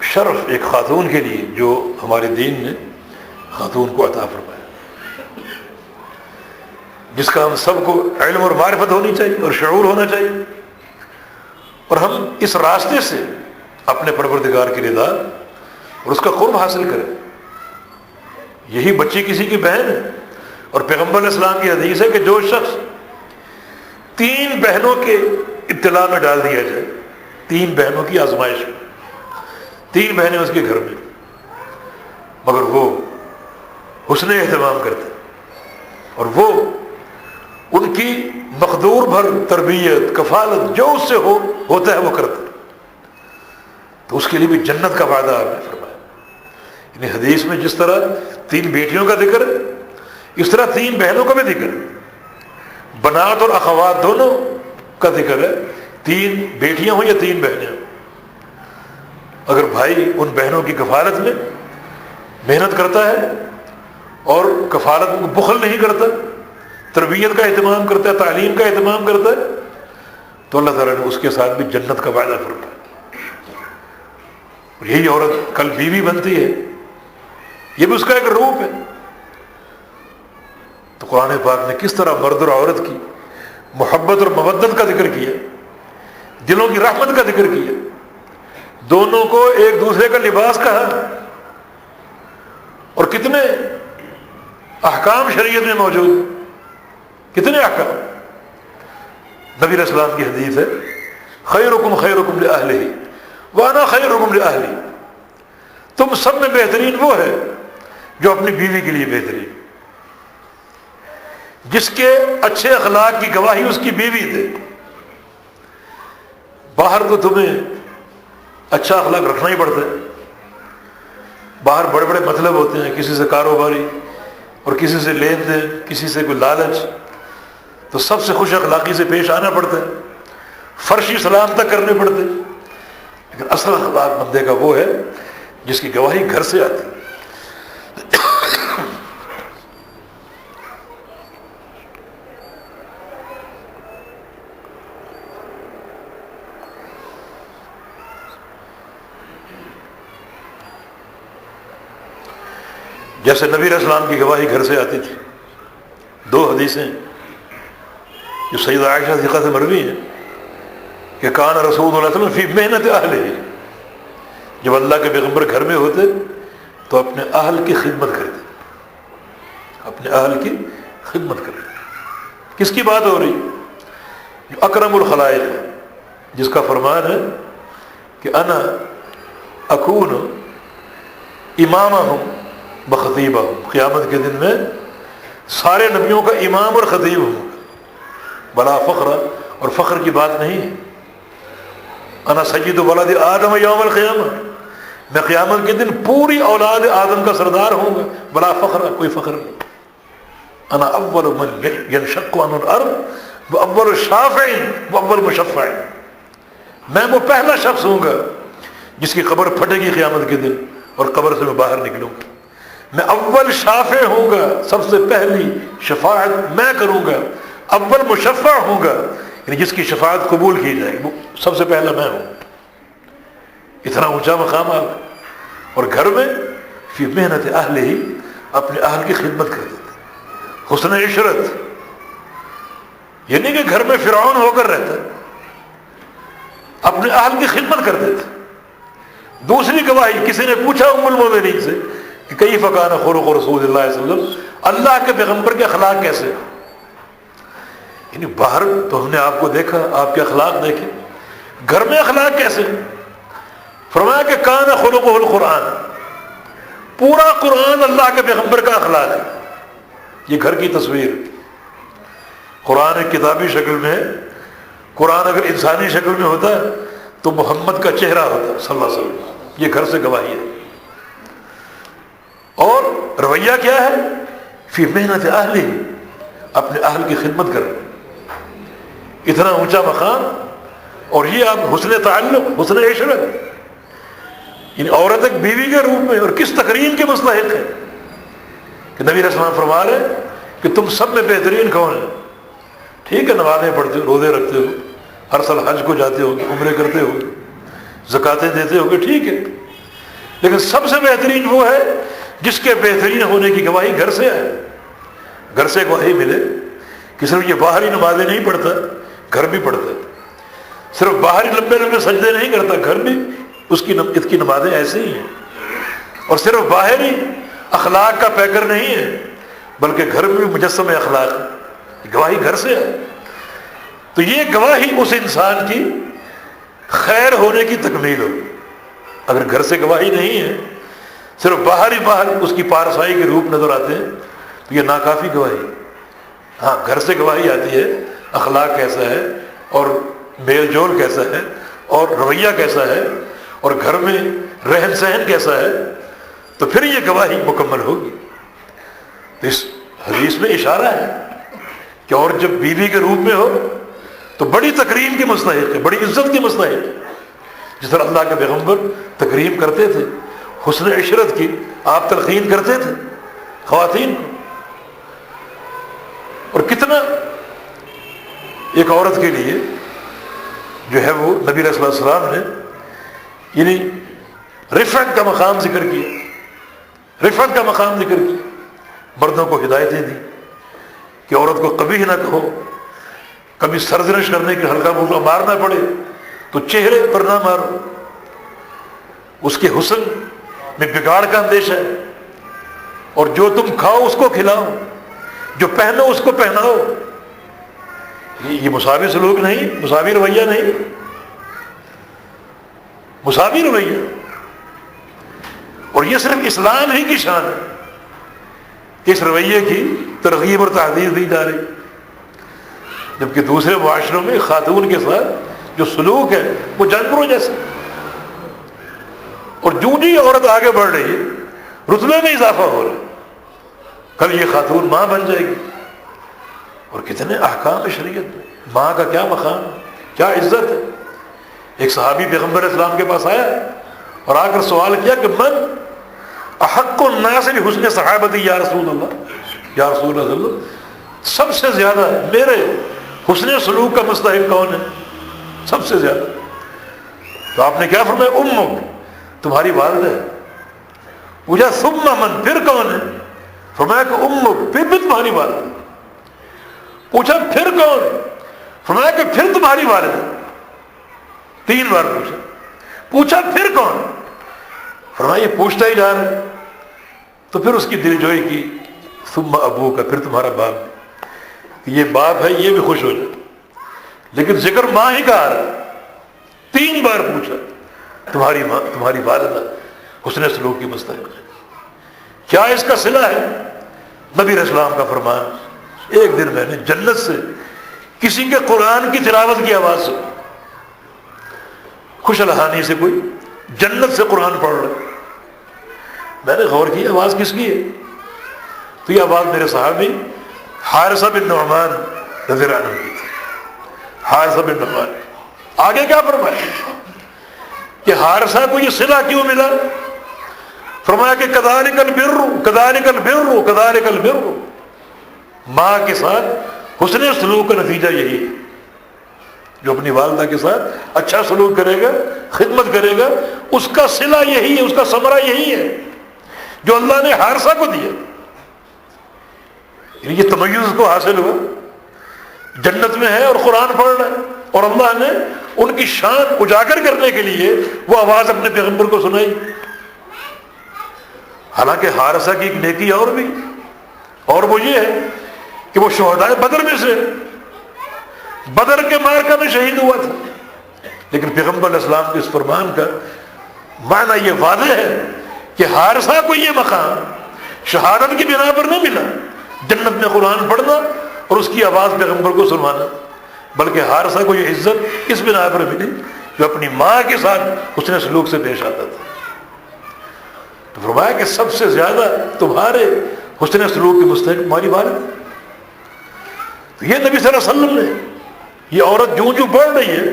[SPEAKER 1] شرف ایک خاتون کے لیے جو ہمارے دین نے خاتون کو عطا فرمایا، جس کا ہم سب کو علم اور معرفت ہونی چاہیے اور شعور ہونا چاہیے، اور ہم اس راستے سے اپنے پروردگار کی رضا اور اس کا قرب حاصل کریں۔ یہی بچی کسی کی بہن ہے، اور پیغمبر علیہ السلام کی حدیث ہے کہ جو شخص 3 بہنوں کے ابتلاء میں ڈال دیا جائے، 3 بہنوں کی آزمائش میں، 3 بہنیں اس کے گھر میں، مگر وہ حسن اہتمام کرتے اور وہ ان کی مقدور بھر تربیت، کفالت جو اس سے ہوتا ہے وہ کرتا، تو اس کے لیے بھی جنت کا وعدہ آپ نے فرمایا۔ یعنی حدیث میں جس طرح 3 بیٹیوں کا ذکر ہے، اس طرح 3 بہنوں کا بھی ذکر ہے، بنات اور اخوات دونوں کا ذکر ہے، 3 بیٹیاں ہوں یا 3 بہنیں ہوں۔ اگر بھائی ان بہنوں کی کفالت میں محنت کرتا ہے اور کفالت میں بخل نہیں کرتا، تربیت کا اہتمام کرتا ہے، تعلیم کا اہتمام کرتا ہے، تو اللہ تعالیٰ نے اس کے ساتھ بھی جنت کا وعدہ فرمایا۔ اور یہی عورت کل بیوی بنتی ہے، یہ بھی اس کا ایک روپ ہے۔ تو قرآن پاک نے کس طرح مرد اور عورت کی محبت اور مودت کا ذکر کیا، دلوں کی رحمت کا ذکر کیا، دونوں کو ایک دوسرے کا لباس کہا، اور کتنے احکام شریعت میں موجود ہیں، کتنے احکام۔ نبی علیہ السلام کی حدیث ہے خیرکم خیرکم لأہلہ وانا خیرکم لأہلی، تم سب میں بہترین وہ ہے جو اپنی بیوی کے لیے بہترین، جس کے اچھے اخلاق کی گواہی اس کی بیوی دے۔ باہر تو تمہیں اچھا اخلاق رکھنا ہی پڑتا ہے، باہر بڑے بڑے مطلب ہوتے ہیں، کسی سے کاروباری اور کسی سے لین دین، کسی سے کوئی لالچ، تو سب سے خوش اخلاقی سے پیش آنا پڑتا ہے، فرشی سلام تک کرنے پڑتے ہیں، لیکن اصل اخلاق بندے کا وہ ہے جس کی گواہی گھر سے آتی ہے۔ جیسے نبی علیہ السلام کی گواہی گھر سے آتی تھی. 2 حدیثیں جو سیدہ عائشہ صدیقہ سے مروی ہیں کہ کان رسول اللہ علیہ وسلم فی محنت اہلہ، جب اللہ کے پیغمبر گھر میں ہوتے تو اپنے اہل کی خدمت کرتے، اپنے اہل کی خدمت کرتے. کس کی بات ہو رہی؟ جو اکرم الخلائق ہے، جس کا فرمان ہے کہ انا اکون امامہم بخطیبہم، قیامت کے دن میں سارے نبیوں کا امام اور خطیب ہوں. بلا فخر، اور فخر کی بات نہیں ہے. انا سید ولد آدم یوم القیامہ، میں قیامت کے دن پوری اولاد آدم کا سردار ہوں گا. بلا فخر، کوئی فخر نہیں. انا اول من ینشق عن الارض واول شافع واول مشفع، میں وہ پہلا شخص ہوں گا جس کی قبر پھٹے گی قیامت کے دن اور قبر سے میں باہر نکلوں گا. میں اول شافع ہوں گا، سب سے پہلی شفاعت میں کروں گا. اول مشفع ہوں گا، یعنی جس کی شفاعت قبول کی جائے وہ سب سے پہلا میں ہوں. اتنا اونچا مقام آ گیا. اور گھر میں فی محنت اہل ہی، اپنے اہل کی خدمت کرتے تھے. حسن عشرت، یہ نہیں کہ گھر میں فرعون ہو کر رہتا، اپنے اہل کی خدمت کرتے تھے. دوسری گواہی، کسی نے پوچھا ام المومنین سے کہ کیف کان خلق رسول اللہ صلی اللہ علیہ وسلم، اللہ کے پیغمبر کے اخلاق کیسے؟ یعنی باہر تو ہم نے آپ کو دیکھا، آپ کے اخلاق دیکھے، گھر میں اخلاق کیسے؟ فرمایا کہ کان خلقہ القرآن، پورا قرآن اللہ کے پیغمبر کا اخلاق ہے. یہ گھر کی تصویر. قرآن ایک کتابی شکل میں ہے، قرآن اگر انسانی شکل میں ہوتا تو محمد کا چہرہ ہوتا صلی اللہ علیہ وسلم. یہ گھر سے گواہی ہے. اور رویہ کیا ہے؟ فی محنت اہل، اپنے اہل کی خدمت کریں. اتنا اونچا مقام. اور یہ آپ حسن تعلق، حسن عشرت، یعنی عورت ایک بیوی کے روپ میں اور کس تقریم کے مستحق ہے کہ نبی علیہ السلام فرما رہے کہ تم سب میں بہترین کون ہے؟ ٹھیک ہے نمازیں پڑھتے ہو، روزے رکھتے ہو، ہر سال حج کو جاتے ہو، عمرے کرتے ہو، زکاتیں دیتے ہو، ٹھیک ہے، لیکن سب سے بہترین وہ ہے جس کے بہترین ہونے کی گواہی گھر سے ہے. گھر سے گواہی ملے کہ صرف یہ باہری نمازیں نہیں پڑھتا، گھر بھی پڑھتا، صرف باہری لمبے لمبے سجدے نہیں کرتا، گھر بھی اس کی نمازیں ایسے ہی ہیں. اور صرف باہری اخلاق کا پیکر نہیں ہے بلکہ گھر میں بھی مجسم اخلاق ہے. گواہی گھر سے ہے. تو یہ گواہی اس انسان کی خیر ہونے کی تکمیل ہو. اگر گھر سے گواہی نہیں ہے، صرف باہر اس کی پارسائی کے روپ نظر آتے ہیں تو یہ ناکافی گواہی. ہاں گھر سے گواہی آتی ہے اخلاق کیسا ہے اور میل جول کیسا ہے اور رویہ کیسا ہے اور گھر میں رہن سہن کیسا ہے، تو پھر یہ گواہی مکمل ہوگی. تو اس حدیث میں اشارہ ہے کہ اور جب بیوی کے روپ میں ہو تو بڑی تکریم کی مستحق ہے، بڑی عزت کی مستحق ہے. جس طرح اللہ کے پیغمبر تکریم کرتے تھے، حسن عشرت کی آپ تلقین کرتے تھے خواتین کو. اور کتنا ایک عورت کے لیے جو ہے وہ نبی علیہ السلام نے یعنی رفعت کا مقام ذکر کیا، رفعت کا مقام ذکر کیا. مردوں کو ہدایتیں دی کہ عورت کو کبھی نہ کہو، کبھی سرزنش کرنے کے ہلکا پھلکا مارنا پڑے تو چہرے پر نہ مارو، اس کے حسن میں بگاڑ کا اندیشہ ہے. اور جو تم کھاؤ اس کو کھلاؤ، جو پہنو اس کو پہناؤ. یہ مساوی سلوک نہیں، مساوی رویہ نہیں، مساوی رویہ. اور یہ صرف اسلام ہی کی شان ہے کہ اس رویے کی ترغیب اور تحدید دی جا رہی، جبکہ دوسرے معاشروں میں خاتون کے ساتھ جو سلوک ہے وہ جانوروں جیسے. اور جو جی عورت آگے بڑھ رہی ہے رتبے میں اضافہ ہو رہا ہے. کل یہ خاتون ماں بن جائے گی. اور کتنے احکام شریعت میں ماں کا کیا مقام ہے، کیا عزت ہے. ایک صحابی پیغمبر اسلام کے پاس آیا اور آ کر سوال کیا کہ من احق الناس بحسن صحابتی یا رسول اللہ، یا رسول اللہ، سب سے زیادہ میرے حسن سلوک کا مستحق کون ہے؟ سب سے زیادہ. تو آپ نے کیا فرمایا؟ امک، تمہاری والدہ ہے. پوچھا ثم من، پھر کون ہے؟ فرمایا کہ امک، پھر بھی تمہاری والد۔ پوچھا پھر کون؟ فرمایا کہ پھر تمہاری والد۔ 3 بار پوچھا۔ پوچھا پھر کون؟ فرمایا یہ پوچھتا ہی جا رہا ہے۔ تو پھر اس کی دل جوئی کی ثم ابوک، پھر تمہارا باپ، کہ یہ باپ ہے یہ بھی خوش ہو جائے، لیکن ذکر ماں ہی کا آ رہا ہے۔ 3 بار پوچھا، تمہاری ماں، تمہاری والدہ حسن سلوک کی مستحق ہے۔ کیا اس کا صلہ ہے؟ نبی علیہ السلام کا فرمان، ایک دن میں نے جنت سے کسی کے قرآن کی تلاوت کی آواز سے، خوش الحانی سے کوئی جنت سے قرآن پڑھ رہا، میں نے غور کی آواز کس کی ہے؟ تو یہ آواز میرے صحابی حارثہ بن نعمان رضی اللہ عنہ کی تھی۔ حارثہ بن نعمان، آگے کیا فرمایا کہ حارثہ کو یہ صلہ کیوں ملا؟ فرمایا کہ کذالک البر، کذالک البر، کذالک البر، ماں کے ساتھ حسن سلوک کا نتیجہ یہی ہے۔ جو اپنی والدہ کے ساتھ اچھا سلوک کرے گا، خدمت کرے گا، اس کا صلہ یہی ہے، اس کا ثمرہ یہی ہے جو اللہ نے حارثہ کو دیا۔ یہ تمیز کو حاصل ہوا، جنت میں ہے اور قرآن پڑھ رہا ہے، اور اللہ نے ان کی شان اجاگر کرنے کے لیے وہ آواز اپنے پیغمبر کو سنائی۔ حالانکہ حارثہ کی ایک نیکی اور بھی، اور وہ یہ ہے کہ وہ شہدائے بدر میں سے، بدر کے معرکہ میں شہید ہوا تھا، لیکن پیغمبر علیہ السلام کے اس فرمان کا معنی یہ واضح ہے کہ حارثہ کو یہ مقام شہادت کی بنا پر نہیں ملا، جنت میں قرآن پڑھنا اور اس کی آواز پیغمبر کو سنوانا، بلکہ حارثہ کو یہ عزت اس بنا پر ملی جو اپنی ماں کے ساتھ حسن سلوک سے پیش آتا تھا۔ تو فرمایا کہ سب سے زیادہ تمہارے حسن سلوک کے مستحق تمہاری والد۔ تو یہ نبی صلی اللہ علیہ وسلم نے، یہ عورت جو جو بڑھ رہی ہے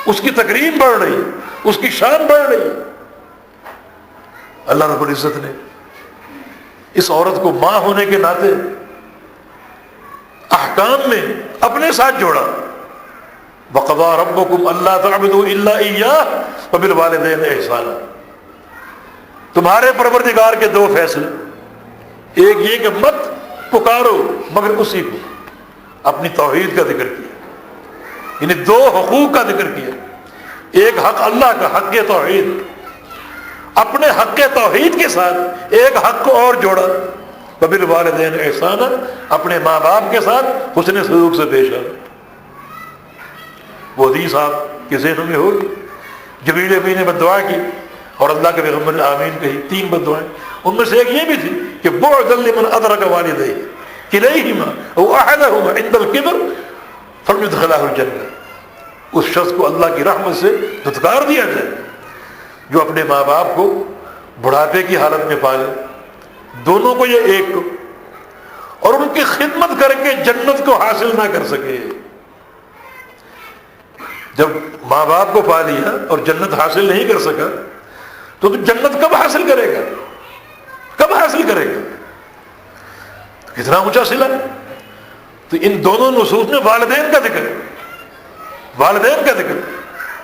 [SPEAKER 1] اس کی تکریم بڑھ رہی ہے، اس کی شان بڑھ رہی ہے۔ اللہ رب العزت نے اس عورت کو ماں ہونے کے ناطے احکام میں اپنے ساتھ جوڑا۔ وَقَضَىٰ رَبُّكُمْ أَلَّا تَعْبُدُوا إِلَّا إِيَّاهُ وَبِالْوَالِدَيْنِ إِحْسَانًا، تمہارے پروردگار کے 2 فیصلے، ایک یہ کہ مت پکارو مگر اسی کو، اپنی توحید کا ذکر کیا، یعنی 2 حقوق کا ذکر کیا، ایک حق اللہ کا، حق توحید، اپنے حق توحید کے ساتھ ایک حق کو اور جوڑا، وَبِالْوَالِدَيْنِ إِحْسَانًا، اپنے ماں باپ کے ساتھ حسن سلوک سے پیش آنا۔ وہ حدیث آپ کے ذہنوں میں ہوگی، جبریل امین نے بد دعا کی اور اللہ کے پیغمبر نے آمین کہی، 3 بد دعائیں، ان میں سے ایک یہ بھی تھی کہ بُعْدًا لِمَنْ أَدْرَكَ وَالِدَيْهِ كِلَيْهِمَا أَوْ أَحَدَهُمَا عِنْدَ الْكِبَرِ فَلْيُدْخِلْهُ الْجَنَّةَ، اس شخص کو اللہ کی رحمت سے دھتکار دیا جائے جو اپنے ماں باپ کو بڑھاپے کی حالت میں پالے، دونوں کو یہ ایک کو، اور ان کی خدمت کر کے جنت کو حاصل نہ کر سکے۔ جب ماں باپ کو پا لیا اور جنت حاصل نہیں کر سکا تو جنت کب حاصل کرے گا؟ کب حاصل کرے گا؟ کتنا اونچا صلہ۔ تو ان دونوں نصوص میں والدین کا ذکر ہے، والدین کا ذکر۔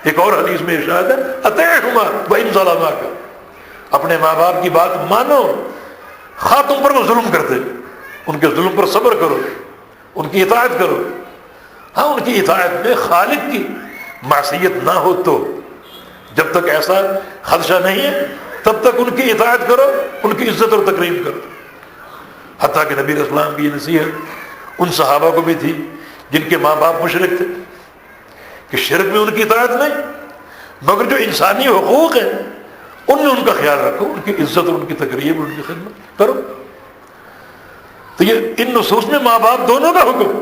[SPEAKER 1] ایک اور حدیث میں ارشاد ہے اطیعہما وان ظلماک، اپنے ماں باپ کی بات مانو خواہ تم پر وہ ظلم کرتے، ان کے ظلم پر صبر کرو، ان کی اطاعت کرو۔ ہاں، ان کی اطاعت میں خالق کی معصیت نہ ہو، تو جب تک ایسا خدشہ نہیں ہے تب تک ان کی اطاعت کرو، ان کی عزت اور تکریم کرو۔ حتیٰ کہ نبی علیہ السلام کی یہ نصیحت ان صحابہ کو بھی تھی جن کے ماں باپ مشرک تھے کہ شرک میں ان کی اطاعت نہیں، مگر جو انسانی حقوق ہیں ان میں ان کا خیال رکھو، ان کی عزت اور ان کی تقریب اور ان کی خدمت کرو۔ تو یہ ان نصوص میں ماں باپ دونوں کا حکم،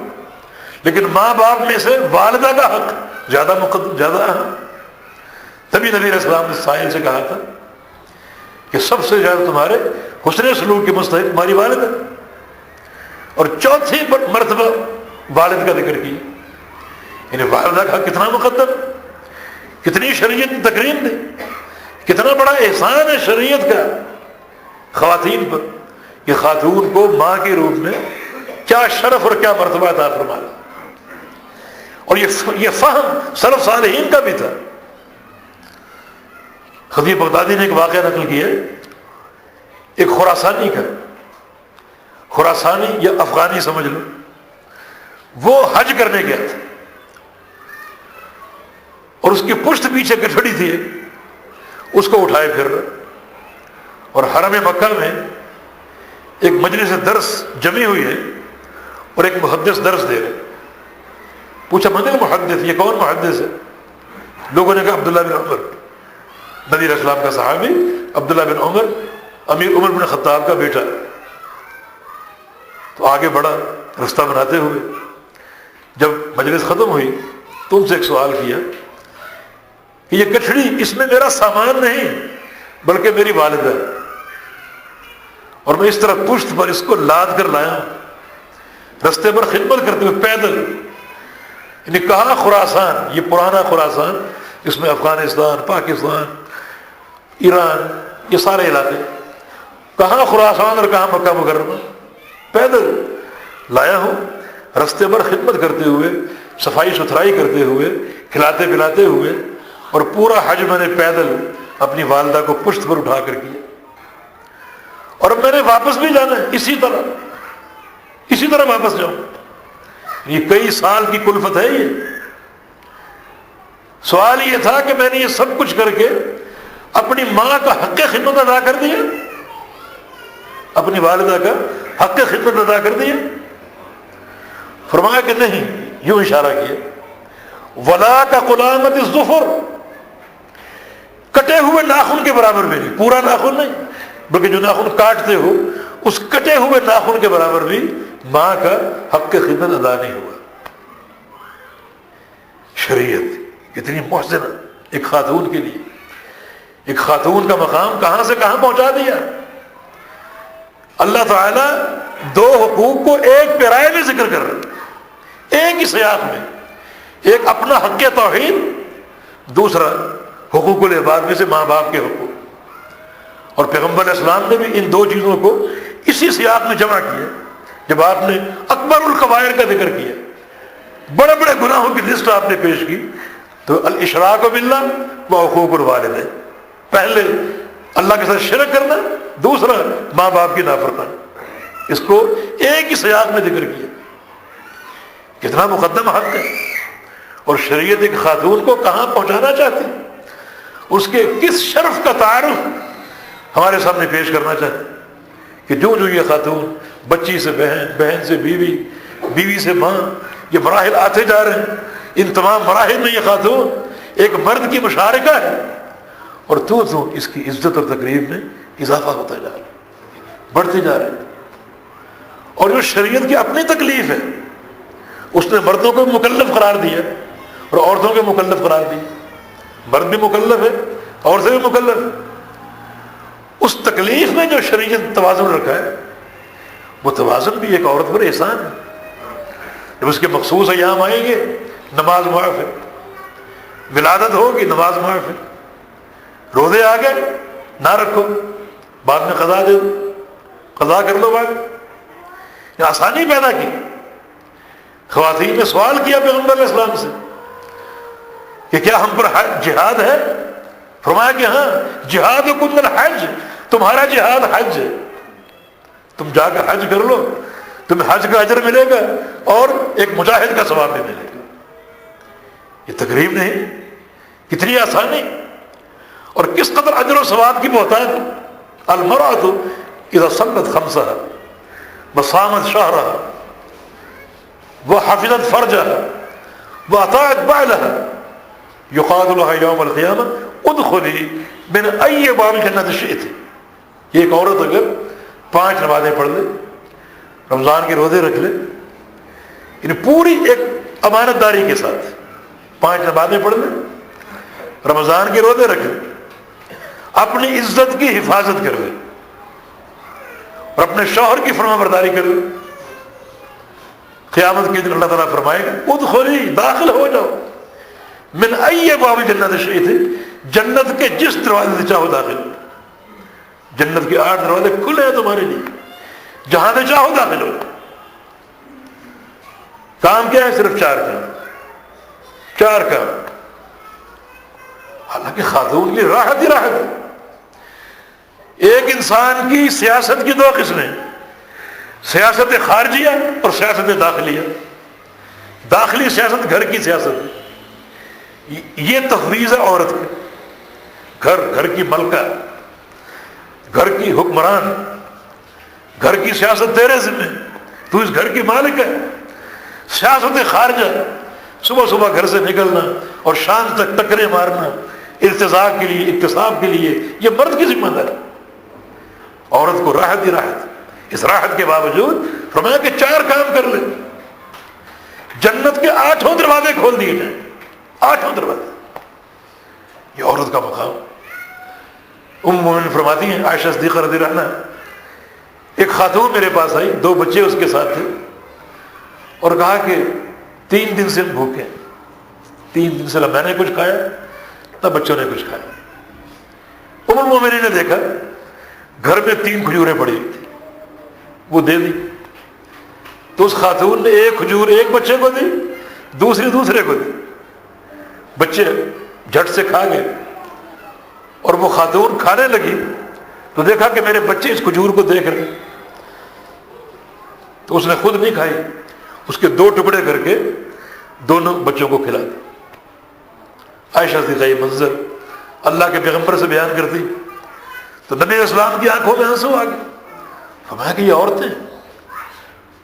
[SPEAKER 1] لیکن ماں باپ میں سے والدہ کا حق زیادہ مقدم، زیادہ اہم۔ تبھی نبی علیہ السلام نے سائل سے کہا تھا کہ سب سے زیادہ تمہارے حسن سلوک کے مستحق تمہاری والدہ، اور چوتھی مرتبہ والد کا ذکر کیا، یعنی والدہ کا کتنا مقدم، کتنی شریعت نے تکریم دی، کتنا بڑا احسان ہے شریعت کا خواتین پر کہ خاتون کو ماں کے روپ میں کیا شرف اور کیا مرتبہ عطا فرمایا۔ اور یہ فہم سلف صالحین کا بھی تھا۔ خطیب بغدادی نے ایک واقعہ نقل کیا ایک خراسانی کا، خراسانی یا افغانی سمجھ لو، وہ حج کرنے گیا تھا اور اس کی پشت پیچھے گٹھڑی تھی، اس کو اٹھائے پھر رہا، اور حرم مکہ میں ایک مجلس درس جمی ہوئی ہے اور ایک محدث درس دے رہے. پوچھا من المحدث، یہ کون محدث ہے؟ لوگوں نے کہا عبداللہ بن عمر، نبی علیہ السلام کا صحابی عبداللہ بن عمر، امیر عمر بن خطاب کا بیٹا. تو آگے بڑھا رستہ بناتے ہوئے، جب مجلس ختم ہوئی تو ان سے ایک سوال کیا کہ یہ گٹھڑی، اس میں میرا سامان نہیں بلکہ میری والدہ ہے، اور میں اس طرح پشت پر اس کو لاد کر لایا ہوں رستے پر خدمت کرتے ہوئے پیدل. یعنی کہاں خراسان، یہ پرانا خراسان، اس میں افغانستان، پاکستان، ایران، یہ سارے علاقے، کہاں خراسان اور کہاں مکہ مکرمہ، پیدل لایا ہوں رستے پر خدمت کرتے ہوئے، صفائی ستھرائی کرتے ہوئے، کھلاتے پلاتے ہوئے، اور پورا حج میں نے پیدل اپنی والدہ کو پشت پر اٹھا کر کیا. اور اب میں نے واپس بھی جانا ہے اسی طرح واپس جاؤں. یہ کئی سال کی کلفت ہے. یہ سوال یہ تھا کہ میں نے یہ سب کچھ کر کے اپنی ماں کا حق خدمت ادا کر دیا، اپنی والدہ کا حق خدمت ادا کر دیا. فرمایا کہ نہیں، یوں اشارہ کیا، ولا کا قلامت الظفر، کٹے ہوئے ناخن کے برابر بھی نہیں، پورا ناخن نہیں بلکہ جو ناخن کاٹتے ہو اس کٹے ہوئے ناخن کے برابر بھی ماں کا حق خدمت ادا نہیں ہوا. شریعت کتنی محسن ایک خاتون کے لیے، ایک خاتون کا مقام کہاں سے کہاں پہنچا دیا. اللہ تعالیٰ دو حقوق کو ایک پیرائے میں ذکر کر رہے ہیں، ایک ہی سیاق میں. ایک اپنا حق توحید، دوسرا حقوق العباد میں سے ماں باپ کے حقوق. اور پیغمبر علیہ السلام نے بھی ان دو چیزوں کو اسی سیاق میں جمع کیا جب آپ نے اکبر الکبائر کا ذکر کیا، بڑے بڑے گناہوں کی لسٹ آپ نے پیش کی. تو الاشراک باللہ و حقوق الوالدین، پہلے اللہ کے ساتھ شرک کرنا، دوسرا ماں باپ کی نافرمانی. اس کو ایک ہی سیاق میں ذکر کیا. کتنا مقدم حق ہے. اور شریعت ایک خاتون کو کہاں پہنچانا چاہتی، اس کے کس شرف کا تعارف ہمارے سامنے پیش کرنا چاہتے کہ جو یہ خاتون بچی سے بہن، بہن سے بیوی، بیوی سے ماں، یہ مراحل آتے جا رہے ہیں. ان تمام مراحل میں یہ خاتون ایک مرد کی مشارکہ ہے، اور تو اس کی عزت اور تقریب میں اضافہ ہوتا جا رہا ہے، بڑھتے جا رہے ہیں. اور جو شریعت کی اپنی تکلیف ہے اس نے مردوں کو مکلف قرار دیا اور عورتوں کو مکلف قرار دیا. مرد بھی مکلف ہے، عورتیں بھی مکلف ہے. اس تکلیف میں جو شریعت توازن رکھا ہے، وہ توازن بھی ایک عورت پر احسان ہے. جب اس کے مخصوص ایام آئیں گے نماز معاف ہے، ولادت ہوگی نماز معاف ہے، روزے آ گئے نہ رکھو، بعد میں قضا دے دو، قضا کر لو. بعد یہ آسانی پیدا کی. خواتین نے سوال کیا پیغمبر علیہ السلام سے کہ کیا ہم پر جہاد ہے؟ فرمایا کہ ہاں، جہاد کن الحج، تمہارا جہاد حج ہے. تم جا کر حج کر لو، تمہیں حج کا اجر ملے گا اور ایک مجاہد کا ثواب بھی ملے گا. یہ تقریب نہیں، کتنی آسانی اور کس قدر اجر و ثواب کی بہتان. المرأة اذا صلت خمسها وصامت شهرها وحفظت فرجها واطاعت بعلها يقال لها يوم القيامة ادخلي من اي باب الجنة شئت. ایک عورت اگر 5 نمازیں پڑھ لے، رمضان کے روزے رکھ لے، یعنی پوری ایک امانت داری کے ساتھ 5 نمازیں پڑھ لے، رمضان کے روزے رکھ لے، اپنی عزت کی حفاظت کر لے اور اپنے شوہر کی فرما برداری کر لے، قیامت کے دن اللہ تعالیٰ فرمائے گا ادخلی، داخل ہو جاؤ، من ای باب جنت شئت، جنت کے جس دروازے سے چاہو داخل ہو. جنت کے 8 دروازے کھلے ہیں تمہارے لیے، جہاں سے چاہو داخل ہو. کام کیا ہے؟ صرف 4 کام. 4 کام. حالانکہ خاتون کی راحت ہی راحت ہے. ایک انسان کی سیاست کی دو قسمیں، سیاست خارجیہ اور سیاست داخلیہ۔ داخلی سیاست گھر کی سیاست ہے، یہ تفویض ہے عورت کے، گھر کی ملکہ، گھر کی حکمران، گھر کی سیاست تیرے ذمہ، تو اس گھر کی مالک ہے۔ سیاست خارجہ، صبح صبح گھر سے نکلنا اور شام تک ٹکرے مارنا ارتزاق کے لیے، اکتساب کے لیے، یہ مرد کی ذمہ داری۔ عورت کو راحت ہی راحت، اس راحت کے باوجود فرمایا کہ 4 کام کر لے، جنت کے 8 دروازے کھول دیے جائیں، 8 دروازے۔ یہ عورت کا مقام۔ ام مومن فرماتی ہیں عائشہ صدیقہ رضی اللہ عنہا، ایک خاتون میرے پاس آئی، 2 بچے اس کے ساتھ تھے، اور کہا کہ 3 دن سے ہم بھوکے ہیں، 3 دن سے نہ میں نے کچھ کھایا نہ بچوں نے کچھ کھایا۔ ام المومنین نے دیکھا گھر میں 3 کھجوریں پڑی ہوئی تھی، وہ دے دی، تو اس خاتون نے 1 کھجور ایک بچے کو دی، دوسرے کو دی۔ بچے جھٹ سے کھا گئے، اور وہ خاتون کھانے لگی تو دیکھا کہ میرے بچے اس کھجور کو دیکھ رہے، تو اس نے خود نہیں کھائی، اس کے 2 ٹکڑے کر کے دونوں بچوں کو کھلا دی۔ عائشہ صدیقہ یہ منظر اللہ کے پیغمبر سے بیان کرتی تو نبی اسلام کی آنکھوں میں آنسو آ گئے۔ فرمایا کہ یہ عورتیں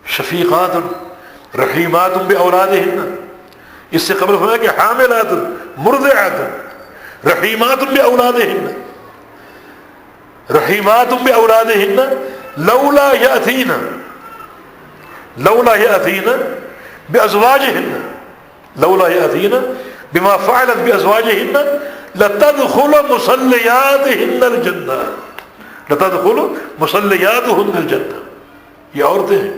[SPEAKER 1] شفیقات رحیمات باولادہن، اس سے قبل فرمایا کہ حاملات مرضعات رحیمات باولادہن، رحیمات باولادہن لولا یأتین بازواجہن، لولا یأتین بما فعلت بازواجہن لتدخل مصلیاتہن الجنہ، لتدخل مصلیاتہن الجنہ۔ یہ عورتیں ہیں،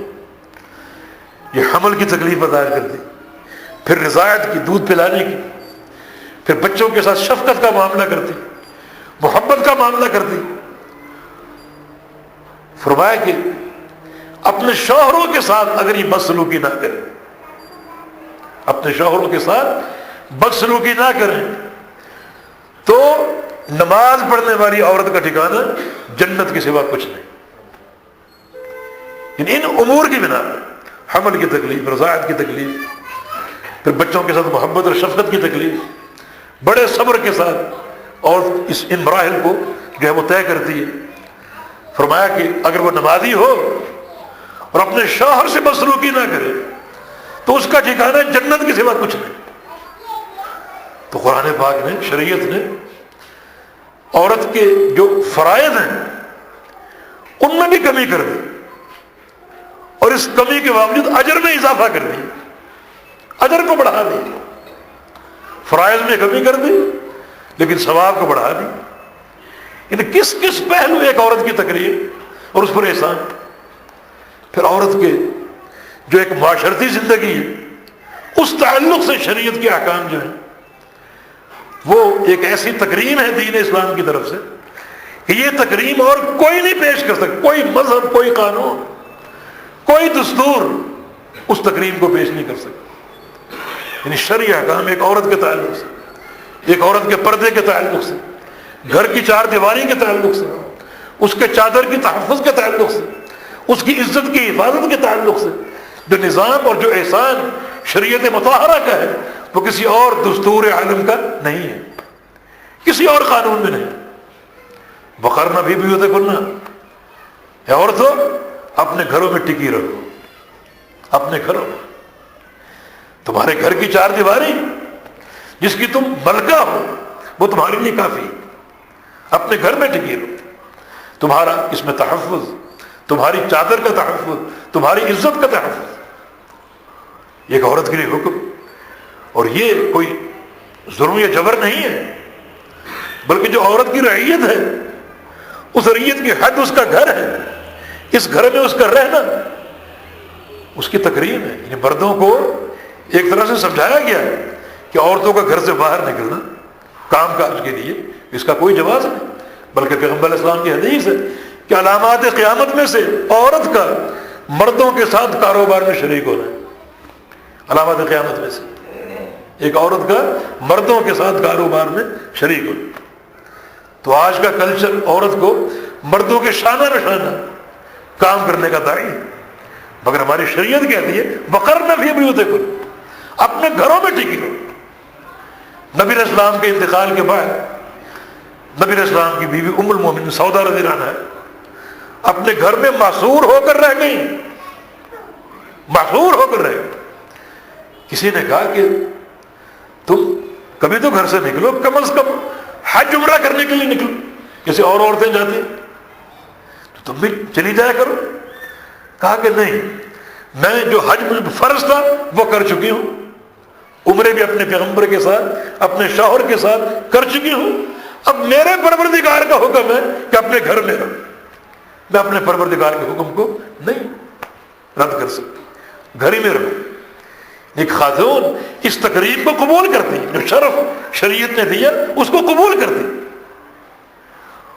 [SPEAKER 1] یہ حمل کی تکلیف برداشت کرتی، پھر رضاعت کی، دودھ پلانے کی، پھر بچوں کے ساتھ شفقت کا معاملہ کرتی، محبت کا معاملہ کرتی۔ فرمایا کہ اپنے شوہروں کے ساتھ اگر یہ بدسلوکی نہ کریں، اپنے شوہروں کے ساتھ بدسلوکی نہ کریں تو نماز پڑھنے والی عورت کا ٹھکانہ جنت کے سوا کچھ نہیں۔ ان امور کی بنا پر، حمل کی تکلیف، رضاعت کی تکلیف، پھر بچوں کے ساتھ محبت اور شفقت کی تکلیف، بڑے صبر کے ساتھ اور ان مراحل کو جو ہے وہ طے کرتی ہے۔ فرمایا کہ اگر وہ نمازی ہو اور اپنے شوہر سے بدسلوکی نہ کرے تو اس کا ٹھکانہ جنت کے سوا کچھ نہیں۔ تو قرآن پاک نے، شریعت نے عورت کے جو فرائض ہیں ان میں بھی کمی کر دی، اور اس کمی کے باوجود اجر میں اضافہ کر دی، اجر کو بڑھا دی۔ فرائض میں کمی کر دی لیکن ثواب کو بڑھا دی۔ یعنی کس کس پہلو ایک عورت کی تقریر اور اس پر احسان۔ پھر عورت کے جو ایک معاشرتی زندگی ہے، اس تعلق سے شریعت کے احکام جو ہیں وہ ایک ایسی تکریم ہے دین اسلام کی طرف سے کہ یہ تکریم اور کوئی نہیں پیش کر سکتا، کوئی مذہب، کوئی قانون، کوئی دستور اس تکریم کو پیش نہیں کر سکتا۔ یعنی شرعی احکام ایک عورت کے تعلق سے، ایک عورت کے پردے کے تعلق سے، گھر کی 4 دیواری کے تعلق سے، اس کے چادر کی تحفظ کے تعلق سے، اس کی عزت کی حفاظت کے تعلق سے جو نظام اور جو احسان شریعت مطہرہ کا ہے وہ کسی اور دستور عالم کا نہیں ہے، کسی اور قانون میں نہیں۔ وقرن فی بیوتکن، اے عورتوں اپنے گھروں میں ٹکی رہو، اپنے گھروں میں۔ تمہارے گھر کی 4 دیواری جس کی تم ملکہ ہو وہ تمہارے لیے کافی، اپنے گھر میں ٹکی رہو۔ تمہارا اس میں تحفظ، تمہاری چادر کا تحفظ، تمہاری عزت کا تحفظ، ایک عورت کے لیے حکم۔ اور یہ کوئی ظلم یا جبر نہیں ہے، بلکہ جو عورت کی رعیت ہے اس رعیت کی حد اس کا گھر ہے، اس گھر میں اس کا رہنا اس کی تکریم ہے۔ یعنی مردوں کو ایک طرح سے سمجھایا گیا ہے کہ عورتوں کا گھر سے باہر نکلنا کام کاج کے لیے اس کا کوئی جواز نہیں، بلکہ پیغمبر علیہ السلام کی حدیث ہے کہ علامات قیامت میں سے عورت کا مردوں کے ساتھ کاروبار میں شریک ہونا ہے۔ علامات قیامت میں سے ایک عورت کا مردوں کے ساتھ کاروبار میں شریک ہونا۔ تو آج کا کلچر عورت کو مردوں کے شانہ نشانہ کام کرنے کا داعی ہے، مگر ہماری شریعت کہتی ہے وقرن فی بیوتکن، اپنے گھروں میں ٹکی رہو۔ نبی علیہ السلام کے انتقال کے بعد نبی علیہ السلام کی بیوی ام المومنین سودا رضی اللہ عنہا اپنے گھر میں محصور ہو کر رہ گئی، محصور ہو کر رہ گئی۔ کسی نے کہا کہ تم کبھی تو گھر سے نکلو، کم از کم حج عمرہ کرنے کے لیے نکلو، جیسے اور عورتیں جاتی ہیں، تو تم بھی چلی جایا کرو۔ کہا کہ نہیں، میں جو حج مجھ پر فرض تھا وہ کر چکی ہوں، عمرے بھی اپنے پیغمبر کے ساتھ اپنے شوہر کے ساتھ کر چکی ہوں، اب میرے پروردگار کا حکم ہے کہ اپنے گھر میں رہو، میں اپنے پروردگار کے حکم کو نہیں رد کر سکتی، گھر ہی میں رہو۔ ایک خاتون اس تقریب کو قبول کرتی، جو شرف شریعت نے دیا اس کو قبول کرتی،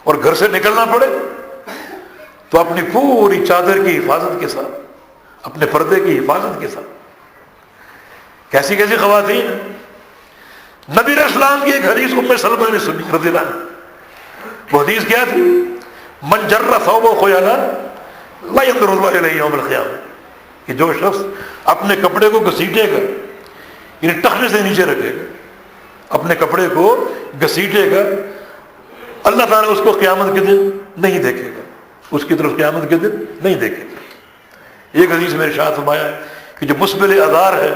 [SPEAKER 1] اور گھر سے نکلنا پڑے تو اپنی پوری چادر کی حفاظت کے ساتھ، اپنے پردے کی حفاظت کے ساتھ۔ کیسی کیسی خواتین ہیں۔ نبی علیہ السلام کی ایک حدیث ام سلمہ نے سنی رضی اللہ عنہ، وہ حدیث کیا تھی؟ من جر ثوبہ خیلاء لا ينظر اللہ الیہ یوم القیامہ، کہ جو شخص اپنے کپڑے کو گھسیٹے گا، یعنی ٹخنے سے نیچے رکھے گا، اپنے کپڑے کو گھسیٹے گا، اللہ تعالیٰ اس کو قیامت کے دن نہیں دیکھے گا، اس کی طرف قیامت کے دن نہیں دیکھے گا۔ ایک حدیث میں ارشاد فرمایا کہ جو مسبل ازار ہے،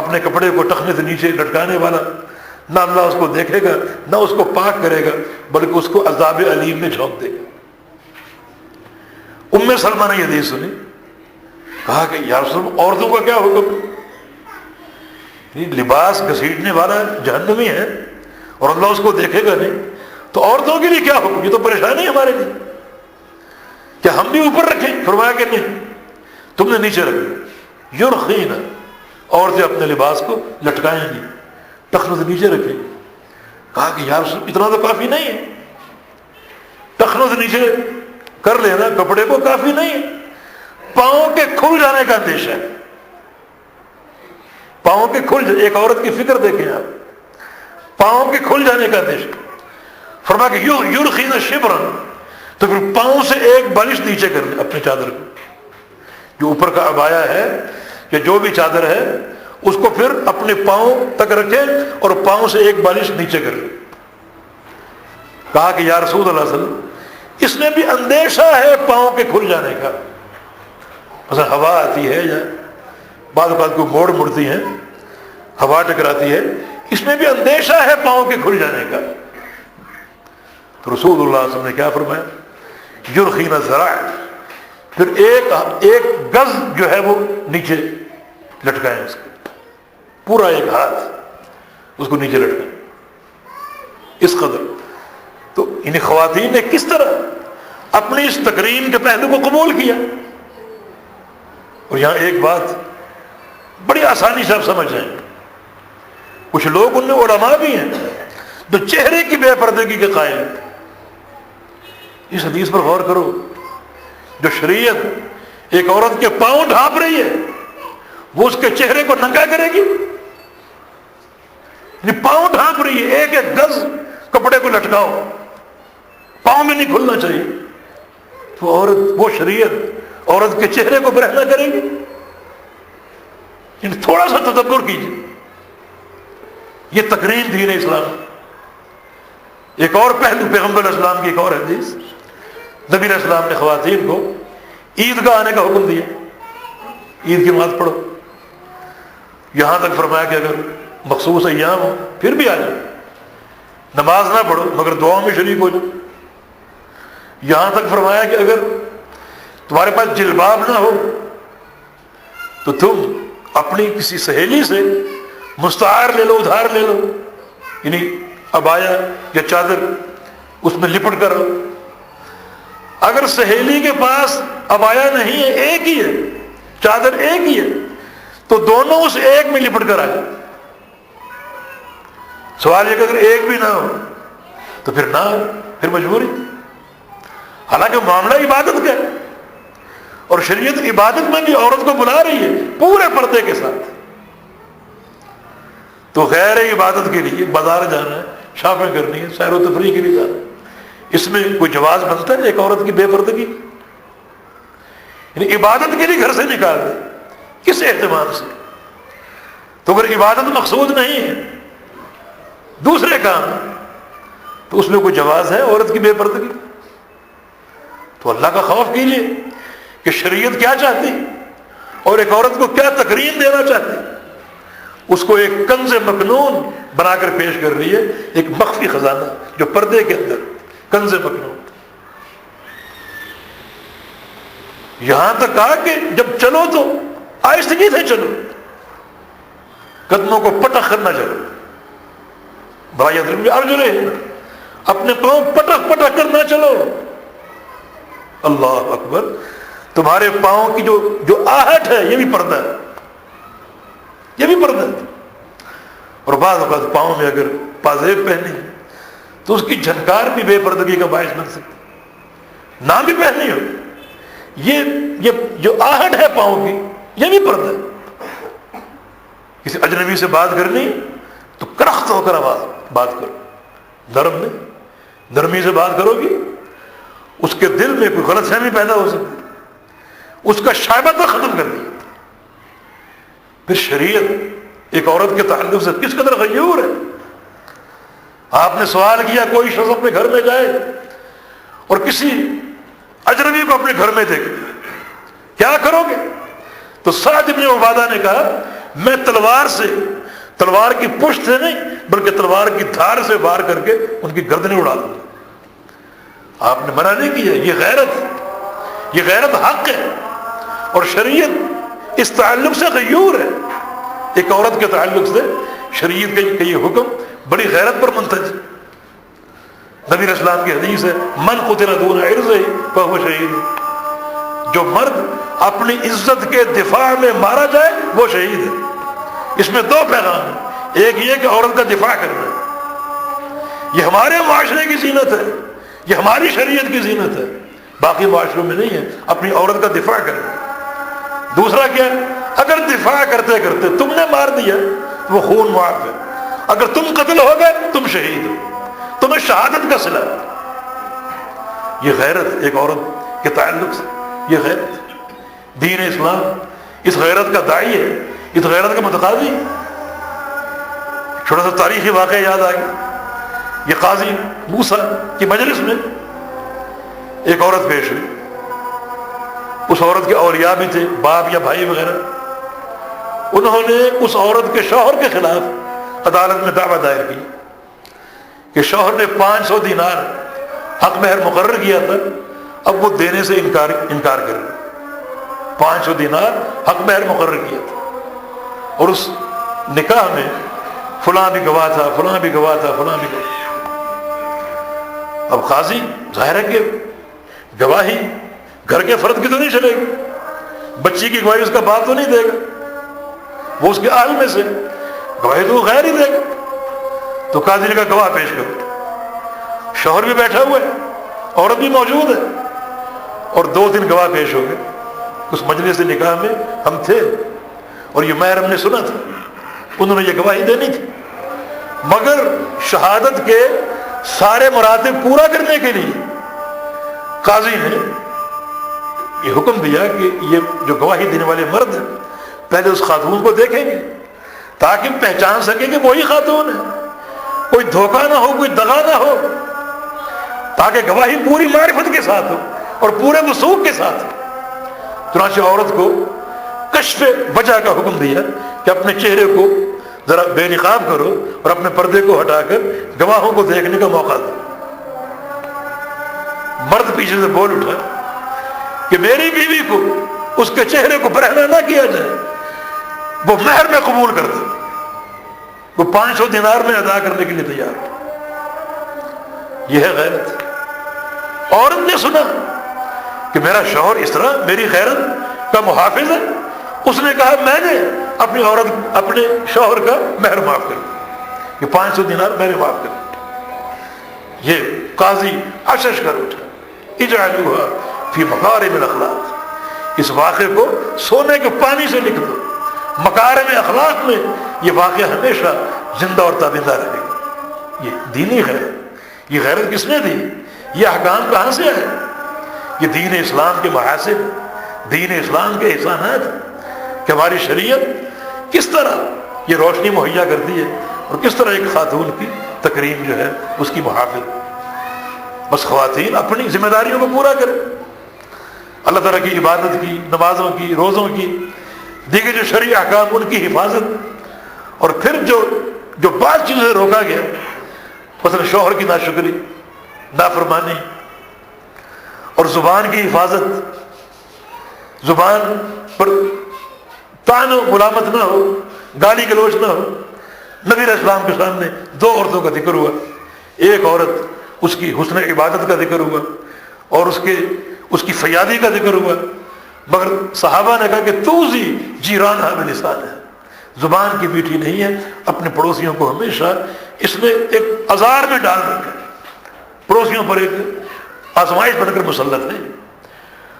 [SPEAKER 1] اپنے کپڑے کو ٹخنے سے نیچے لٹکانے والا، نہ اللہ اس کو دیکھے گا، نہ اس کو پاک کرے گا، بلکہ اس کو عذاب علیم میں جھونک دے گا۔ ام سلمہ نے یہ حدیث سنی، کہا کہ یا رسول اللہ عورتوں کا کیا حکم؟ لباس گھسیٹنے والا جہنمی ہے اور اللہ اس کو دیکھے گا نہیں، تو عورتوں کے لیے کیا حکم؟ یہ تو پریشانی ہے ہمارے لیے، کیا ہم بھی اوپر رکھیں؟ فرمایا کہ نہیں، تم نے نیچے رکھیں۔ یرخین، عورتیں اپنے لباس کو لٹکائیں گی، ٹخنوں سے نیچے رکھیں۔ کہا کہ یا رسول اتنا تو کافی نہیں ہے، ٹخنوں سے نیچے کر لینا کپڑے کو کافی نہیں ہے، پاؤں کے کھل جانے کا اندیشہ ہے، پاؤں کے کھل جانے، ایک عورت کی فکر دیکھیں آپ، پاؤں کے کھل جانے کا اندیشہ۔ فرمایا کہ یرخین شبرا، تو پھر پاؤں سے ایک بالش نیچے کر لیں اپنے چادر کو، جو اوپر کا عبایا ہے یا جو بھی چادر ہے اس کو پھر اپنے پاؤں تک رکھیں اور پاؤں سے ایک بالش نیچے کر لیں۔ کہا کہ یا رسول اللہ صلی اللہ علیہ وسلم اس میں بھی اندیشہ ہے پاؤں کے کھل جانے کا، مثلا ہوا آتی ہے یا بعض اوقات کو موڑ مڑتی ہے، ہوا ٹکراتی ہے، اس میں بھی اندیشہ ہے پاؤں کے کھل جانے کا۔ تو رسول اللہ صلی اللہ علیہ وسلم نے کیا فرمایا؟ یرخین الذراع، پھر ایک گز جو ہے وہ نیچے لٹکائیں، اس کو پورا ایک ہاتھ اس کو نیچے لٹکائیں، اس قدر۔ تو ان خواتین نے کس طرح اپنی اس تقریم کے پہلو کو قبول کیا۔ اور یہاں ایک بات بڑی آسانی سے آپ سمجھ جائیں، کچھ لوگ ان میں علماء بھی ہیں جو چہرے کی بے پردگی کے قائل ہیں۔ اس حدیث پر غور کرو، جو شریعت ایک عورت کے پاؤں ڈھانپ رہی ہے وہ اس کے چہرے کو ننگا کرے گی، یعنی پاؤں ڈھانپ رہی ہے، ایک ایک گز کپڑے کو لٹکاؤ، پاؤں میں نہیں کھلنا چاہیے، تو عورت، وہ شریعت عورت کے چہرے کو برہنہ کرے گی؟ یعنی تھوڑا سا تدبر کیجیے، یہ تقریر دین اسلام۔ ایک اور پہلو پیغمبر علیہ السلام کی ایک اور حدیث، نبی علیہ السلام نے خواتین کو عید کا آنے کا حکم دیا، عید کی نماز پڑھو، یہاں تک فرمایا کہ اگر مخصوص ایام ہو پھر بھی آ جاؤ، نماز نہ پڑھو مگر دعاؤں میں شریک ہو جاؤ۔ یہاں تک فرمایا کہ اگر تمہارے پاس جلباب نہ ہو تو تم اپنی کسی سہیلی سے مستعار لے لو، ادھار لے لو، یعنی عبایا یا چادر اس میں لپٹ کر رہو۔ اگر سہیلی کے پاس عبایا نہیں ہے، ایک ہی ہے چادر، ایک ہی ہے، تو دونوں اس ایک میں لپٹ کر آئے۔ سوال یہ کہ اگر ایک بھی نہ ہو تو پھر نہ، پھر مجبوری۔ حالانکہ معاملہ عبادت کا ہے اور شریعت عبادت میں بھی عورت کو بلا رہی ہے پورے پردے کے ساتھ۔ تو غیر عبادت کے لیے بازار جانا ہے، شاپنگ کرنی ہے، سیر و تفریح کے لیے جانا ہے، اس میں کوئی جواز بنتا ہے ایک عورت کی بے پردگی؟ یعنی عبادت کے لیے گھر سے نکال دے، کس اہتمام سے؟ تو اگر عبادت مقصود نہیں ہے، دوسرے کام، تو اس میں کوئی جواز ہے عورت کی بے پردگی؟ تو اللہ کا خوف کیجیے کہ شریعت کیا چاہتی اور ایک عورت کو کیا تکریم دینا چاہتی، اس کو ایک کنز مکنون بنا کر پیش کر رہی ہے، ایک مخفی خزانہ جو پردے کے اندر کنز مکنون۔ یہاں تک کہا کہ جب چلو تو آہستگی سے چلو، قدموں کو پٹخ کرنا چلو، ارجلہن، اپنے پاؤں پٹخ پٹخ کرنا چلو۔ اللہ اکبر، تمہارے پاؤں کی جو آہٹ ہے یہ بھی پردہ ہے، یہ بھی پردہ ہے۔ اور بعض اوقات پاؤں میں اگر پازیب پہنی تو اس کی جھنکار بھی بے پردگی کا باعث بن سکتی، نہ بھی پہنی ہو، یہ جو آہٹ ہے پاؤں کی یہ بھی پردہ ہے۔ کسی اجنبی سے بات کرنی تو کرخت ہو کر آواز بات کرو، نرمی سے بات کرو گی، اس کے دل میں کوئی غلط فہمی پیدا ہو سکتی، اس کا شائبہ تو ختم کر دیا۔ پھر شریعت ایک عورت کے تعلق سے کس قدر غیور ہے۔ آپ نے سوال کیا کوئی شخص اپنے گھر میں جائے اور کسی اجنبی کو اپنے گھر میں دیکھے، کیا کرو گے؟ تو سعد بن عبادہ نے کہا میں تلوار کی پشت سے نہیں بلکہ تلوار کی دھار سے وار کر کے ان کی گردنیں اڑا دوں۔ آپ نے منع نہیں کیا، یہ غیرت حق ہے، اور شریعت اس تعلق سے غیور ہے۔ ایک عورت کے تعلق سے شریعت کا یہ حکم بڑی غیرت پر منتج۔ نبی علیہ السلام کی حدیث ہے من قتل دون عرضہ فہو شہید، جو مرد اپنی عزت کے دفاع میں مارا جائے وہ شہید ہے۔ اس میں دو پیغام ہیں، ایک یہ کہ عورت کا دفاع کرنا، یہ ہمارے معاشرے کی زینت ہے، یہ ہماری شریعت کی زینت ہے، باقی معاشروں میں نہیں ہے اپنی عورت کا دفاع کرنا۔ دوسرا کیا، اگر دفاع کرتے کرتے تم نے مار دیا تو وہ خون معاف ہے، اگر تم قتل ہو گئے تم شہید ہو، تمہیں شہادت کا صلہ۔ یہ غیرت ایک عورت کے تعلق سے، یہ غیرت دین اسلام اس غیرت کا داعی ہے، اس غیرت کا متقاضی۔ چھوٹا سا تاریخی واقعہ یاد آ گیا، یہ قاضی موسیٰ کی مجلس میں ایک عورت پیش ہوئی، اس عورت کے اولیاء بھی تھے، باپ یا بھائی وغیرہ، انہوں نے اس عورت کے شوہر کے خلاف عدالت میں دعویٰ دائر کی کہ شوہر نے 500 دینار حق مہر مقرر کیا تھا، اب وہ دینے سے انکار کر رہے۔ 500 دینار حق مہر مقرر کیا تھا، اور اس نکاح میں فلاں بھی گواہ تھا، فلاں بھی گواہ تھا، فلاں بھی گواہ۔ اب قاضی ظاہر ہے کہ گواہی گھر کے فرد کی تو نہیں چلے گی، بچی کی گواہی اس کا باپ تو نہیں دے گا، وہ اس کے اہل میں سے، گواہی تو وہ غیر ہی دے گا۔ تو قاضی نے کہا گواہ پیش کرو۔ شوہر بھی بیٹھا ہوا ہے، عورت بھی موجود ہے، اور 2-3 گواہ پیش ہو گئے۔ اس مجلس نکاح میں ہم تھے اور یہ مہر ہم نے سنا تھا، انہوں نے یہ گواہی دینی تھی، مگر شہادت کے سارے مراتب پورا کرنے کے لیے قاضی نے یہ حکم دیا کہ یہ جو گواہی دینے والے مرد ہیں پہلے اس خاتون کو دیکھیں گے تاکہ پہچان سکیں کہ وہی خاتون ہے، کوئی دھوکہ نہ ہو، کوئی دغا نہ ہو، تاکہ گواہی پوری معرفت کے ساتھ ہو اور پورے وثوق کے ساتھ ہو۔ چنانچہ عورت کو کشف وجہ کا حکم دیا کہ اپنے چہرے کو ذرا بے نقاب کرو اور اپنے پردے کو ہٹا کر گواہوں کو دیکھنے کا موقع دو۔ مرد پیچھے سے بول اٹھا کہ میری بیوی کو اس کے چہرے کو برہنہ نہ کیا جائے، وہ مہر میں قبول کر دے، وہ 500 دینار میں ادا کرنے کے لیے تیار ہے۔ یہ ہے غیرت۔ عورت نے سنا کہ میرا شوہر اس طرح میری غیرت کا محافظ ہے، اس نے کہا میں نے اپنے شوہر کا مہر معاف کر دیا، یہ 500 دینار میں نے معاف کر دیا۔ یہ قاضی اشش کر اٹھا، اجعلوها فی مکارم الاخلاق، اس واقعے کو سونے کے پانی سے لکھ دو، مکارم اخلاق میں یہ واقعہ ہمیشہ زندہ اور تابندہ رہے گا۔ یہ دینی ہے، یہ غیرت کس نے دی؟ یہ احکام کہاں سے آئے؟ یہ دین اسلام کے محاسن، دین اسلام کے احسانات کہ ہماری شریعت کس طرح یہ روشنی مہیا کرتی ہے اور کس طرح ایک خاتون کی تکریم جو ہے اس کی محافظ۔ بس خواتین اپنی ذمہ داریوں کو پورا کریں، اللہ تعالیٰ کی عبادت کی، نمازوں کی، روزوں کی، دیگر جو شرعی احکام ان کی حفاظت، اور پھر جو بعض چیزوں سے روکا گیا، مثلا شوہر کی ناشکری، نافرمانی، اور زبان کی حفاظت، زبان پر طعن و ملامت نہ ہو، گالی گلوچ نہ ہو۔ نبی علیہ السلام کے سامنے 2 عورتوں کا ذکر ہوا، ایک عورت اس کی حسن عبادت کا ذکر ہوا اور اس کی فیاضی کا ذکر ہوا، مگر صحابہ نے کہا کہ توزی جیرانہ بلسان ہے، زبان کی میٹھی نہیں ہے، اپنے پڑوسیوں کو ہمیشہ اس نے ایک عذار میں ڈال رکھا ہے، پڑوسیوں پر ایک آزمائش بن کر مسلط ہے۔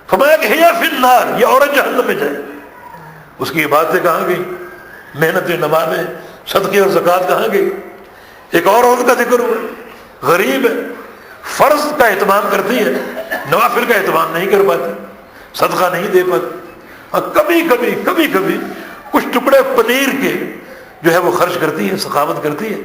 [SPEAKER 1] فرمایا کہ ہیا فی النار، یہ عورت جہنم میں جائے۔ اس کی عبادتیں کہاں گئی؟ محنتیں، نمازیں، صدقے اور زکوٰۃ کہاں گئی؟ ایک اور عورت کا ذکر ہوا، غریب ہے، فرض کا اہتمام کرتی ہے، نوافل کا اہتمام نہیں کر پاتی، صدقہ نہیں دے پاتی، اور کبھی کبھی کچھ ٹکڑے پنیر کے جو ہے وہ خرچ کرتی ہے، سخاوت کرتی ہے،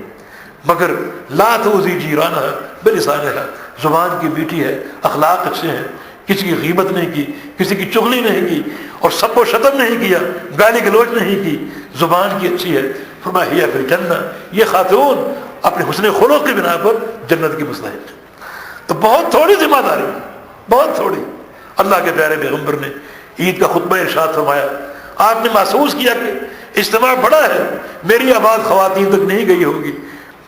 [SPEAKER 1] مگر لا توزی جیرانہ بلسانہا، زبان کی میٹھی ہے، اخلاق اچھے ہیں، کسی کی غیبت نہیں کی، کسی کی چغلی نہیں کی، اور سب کو شتم نہیں کیا، گالی گلوچ نہیں کی، زبان کی اچھی ہے۔ فرمایا ہی فی الجنہ، یہ خاتون اپنے حسن خلق کی بنا پر جنت کی مستحق ہے۔ تو بہت تھوڑی ذمہ داری، بہت تھوڑی۔ اللہ کے پیارے پیغمبر نے عید کا خطبہ ارشاد فرمایا، آپ نے محسوس کیا کہ اجتماع بڑا ہے، میری آواز خواتین تک نہیں گئی ہوگی،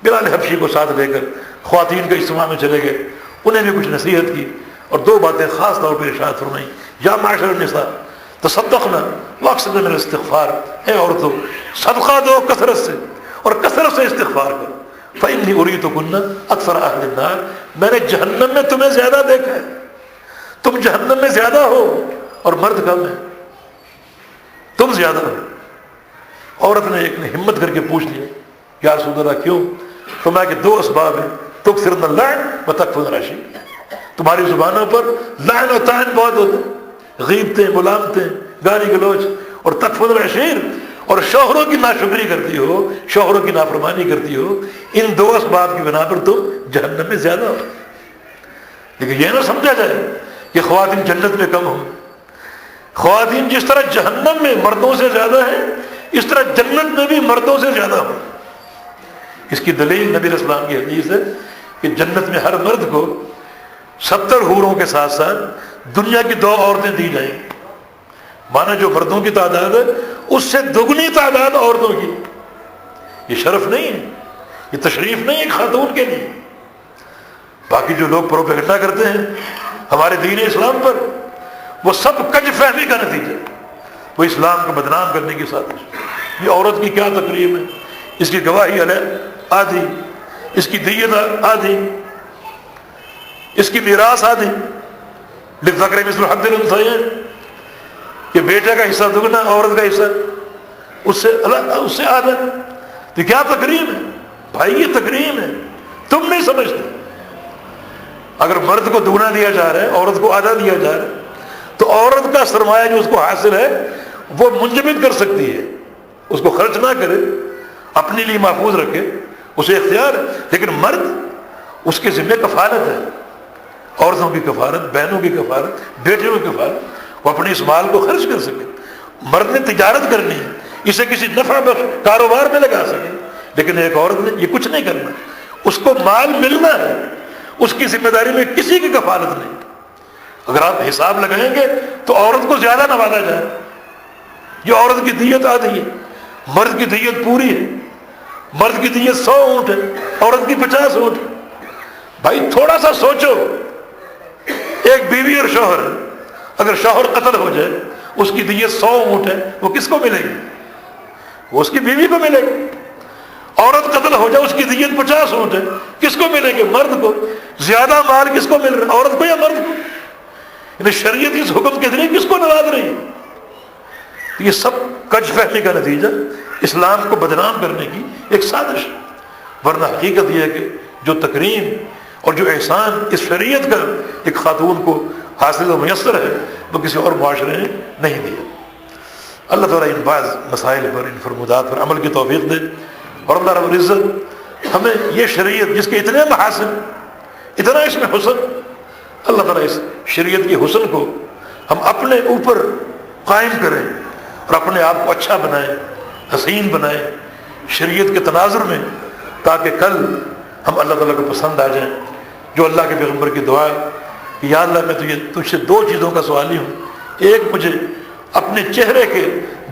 [SPEAKER 1] بلال حبشی کو ساتھ لے کر خواتین کے اجتماع میں چلے گئے، انہیں بھی کچھ نصیحت کی، اور 2 باتیں خاص طور پر ارشاد فرمائیں، یا معاشر النساء تصدقنا واکثرن من الاستغفار، اے عورتوں صدقہ دو کثرت سے، اور کثرت سے استغفار کرو، فإنی اریتکن اکثر اہل النار، میں نے جہنم میں تمہیں زیادہ دیکھا ہے، تم جہنم میں زیادہ ہو اور مرد کم ہے، تم زیادہ ہو۔ عورت نے ایک نے ہمت کر کے پوچھ لیا، یا رسول اللہ کیوں؟ فرمایا کہ 2 اسباب ہیں، تکثرن اللعن وتکفرن العشیر، تمہاری زبانوں پر لعن و طعن بہت ہوتے ہیں، غیبتیں، ملامتیں، گالی گلوچ، اور تکفرن العشیر، اور شوہروں کی ناشکری کرتی ہو، شوہروں کی نافرمانی کرتی ہو، ان 2 اسباب کی بنا پر تم جہنم میں زیادہ ہو۔ لیکن یہ نہ سمجھا جائے کہ خواتین جنت میں کم ہوں، خواتین جس طرح جہنم میں مردوں سے زیادہ ہیں، اس طرح جنت میں بھی مردوں سے زیادہ ہوں۔ اس کی دلیل نبی علیہ السلام کی حدیث ہے کہ جنت میں ہر مرد کو 70 حوروں کے ساتھ ساتھ دنیا کی 2 عورتیں دی جائیں گی، مانا جو مردوں کی تعداد ہے اس سے دگنی تعداد عورتوں کی۔ یہ شرف نہیں ہے، یہ تشریف نہیں ہے خاتون کے لیے۔ باقی جو لوگ پروپیگنڈا کرتے ہیں ہمارے دین اسلام پر، وہ سب کج فہمی کا نتیجہ، وہ اسلام کو بدنام کرنے کی سازش۔ یہ عورت کی کیا تقریب ہے، اس کی گواہی علیہ آدھی، اس کی دیت آدھی، اس کی میراث آدھی، للذکر مثل حظ الانثیین، کہ بیٹے کا حصہ دگنا، عورت کا حصہ اس سے آدھا۔ تو کیا تقریب ہے بھائی، یہ تقریب ہے، تم نہیں سمجھتے۔ اگر مرد کو دگنا دیا جا رہا ہے، عورت کو آدھا دیا جا رہا ہے، تو عورت کا سرمایہ جو اس کو حاصل ہے وہ منجمد کر سکتی ہے، اس کو خرچ نہ کرے، اپنے لیے محفوظ رکھے، اسے اختیار ہے۔ لیکن مرد، اس کے ذمہ کفالت ہے، عورتوں کی کفالت، بہنوں کی کفالت، بیٹیوں کی کفالت، وہ اپنے اس مال کو خرچ کر سکے۔ مرد نے تجارت کرنی ہے، اسے کسی نفع بخش کاروبار میں لگا سکے، لیکن ایک عورت نے یہ کچھ نہیں کرنا، اس کو مال ملنا ہے، اس کی ذمہ داری میں کسی کی کفالت نہیں۔ اگر آپ حساب لگائیں گے تو عورت کو زیادہ نوازا جائے، یہ عورت کی دیت آدھی ہے، مرد کی دیت پوری ہے، مرد کی دیت 100 اونٹ ہے، عورت کی 50 اونٹ ہے۔ بھائی تھوڑا سا سوچو، ایک بیوی اور شوہر، اگر شوہر قتل ہو جائے، اس کی دیت 100 اونٹ ہے، وہ کس کو ملے گی؟ وہ اس کی بیوی کو ملے گی۔ عورت قتل ہو جائے، اس کی دیت 50 اونٹ ہے، کس کو ملے گی؟ مرد کو۔ زیادہ مال کس کو مل رہا ہے، عورت کو یا مرد کو؟ یعنی شریعت اس حکم کے ذریعے کس کو نواز رہی ہے؟ یہ سب کج فہمی کا نتیجہ، اسلام کو بدنام کرنے کی ایک سازش ہے۔ ورنہ حقیقت یہ ہے کہ جو تکریم اور جو احسان اس شریعت کا ایک خاتون کو حاصل و میسر ہے وہ کسی اور معاشرے نے نہیں دیا۔ اللہ تعالیٰ ان بعض مسائل پر، ان فرمودات پر عمل کی توفیق دے، اور اللہ رب العزت ہمیں یہ شریعت جس کے اتنے محاسن، اتنا اس میں حسن، اللہ تعالیٰ اس شریعت کی حسن کو ہم اپنے اوپر قائم کریں اور اپنے آپ کو اچھا بنائیں، حسین بنائیں شریعت کے تناظر میں، تاکہ کل ہم اللہ تعالیٰ کو پسند آ جائیں۔ جو اللہ کے پیغمبر کی دعا ہے کہ یا اللہ میں تجھ سے دو چیزوں کا سوالی ہوں، ایک مجھے اپنے چہرے کے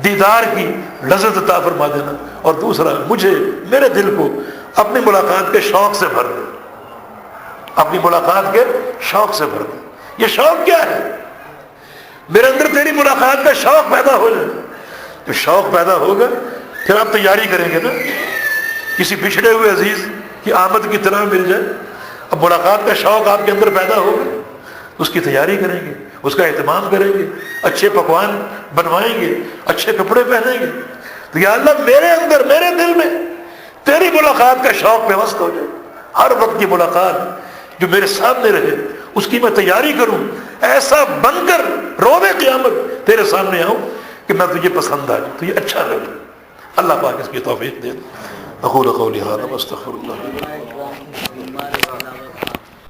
[SPEAKER 1] دیدار کی لذت عطا فرما دینا، اور دوسرا مجھے میرے دل کو اپنی ملاقات کے شوق سے بھر دے، اپنی ملاقات کے شوق سے بھر دے۔ یہ شوق کیا ہے؟ میرے اندر تیری ملاقات کا شوق پیدا ہو جائے۔ جو شوق پیدا ہوگا پھر آپ تیاری کریں گے نا، کسی بچھڑے ہوئے عزیز کی آمد کی طرح مل جائے۔ اب ملاقات کا شوق آپ کے اندر پیدا ہوگا، اس کی تیاری کریں گے، اس کا اہتمام کریں گے، اچھے پکوان بنوائیں گے، اچھے کپڑے پہنیں گے۔ تو یا اللہ میرے اندر، میرے دل میں تیری ملاقات کا شوق پیوست ہو جائے۔ ہر وقت کی ملاقات جو میرے سامنے رہے اس کی میں تیاری کروں، ایسا بن کر روز قیامت تیرے سامنے آؤں کہ میں تجھے پسند آ جاؤں، تجھے اچھا لگے۔ اللہ پاک اس کی توفیق دے۔ اقول قولی ھذا واستغفر اللہ۔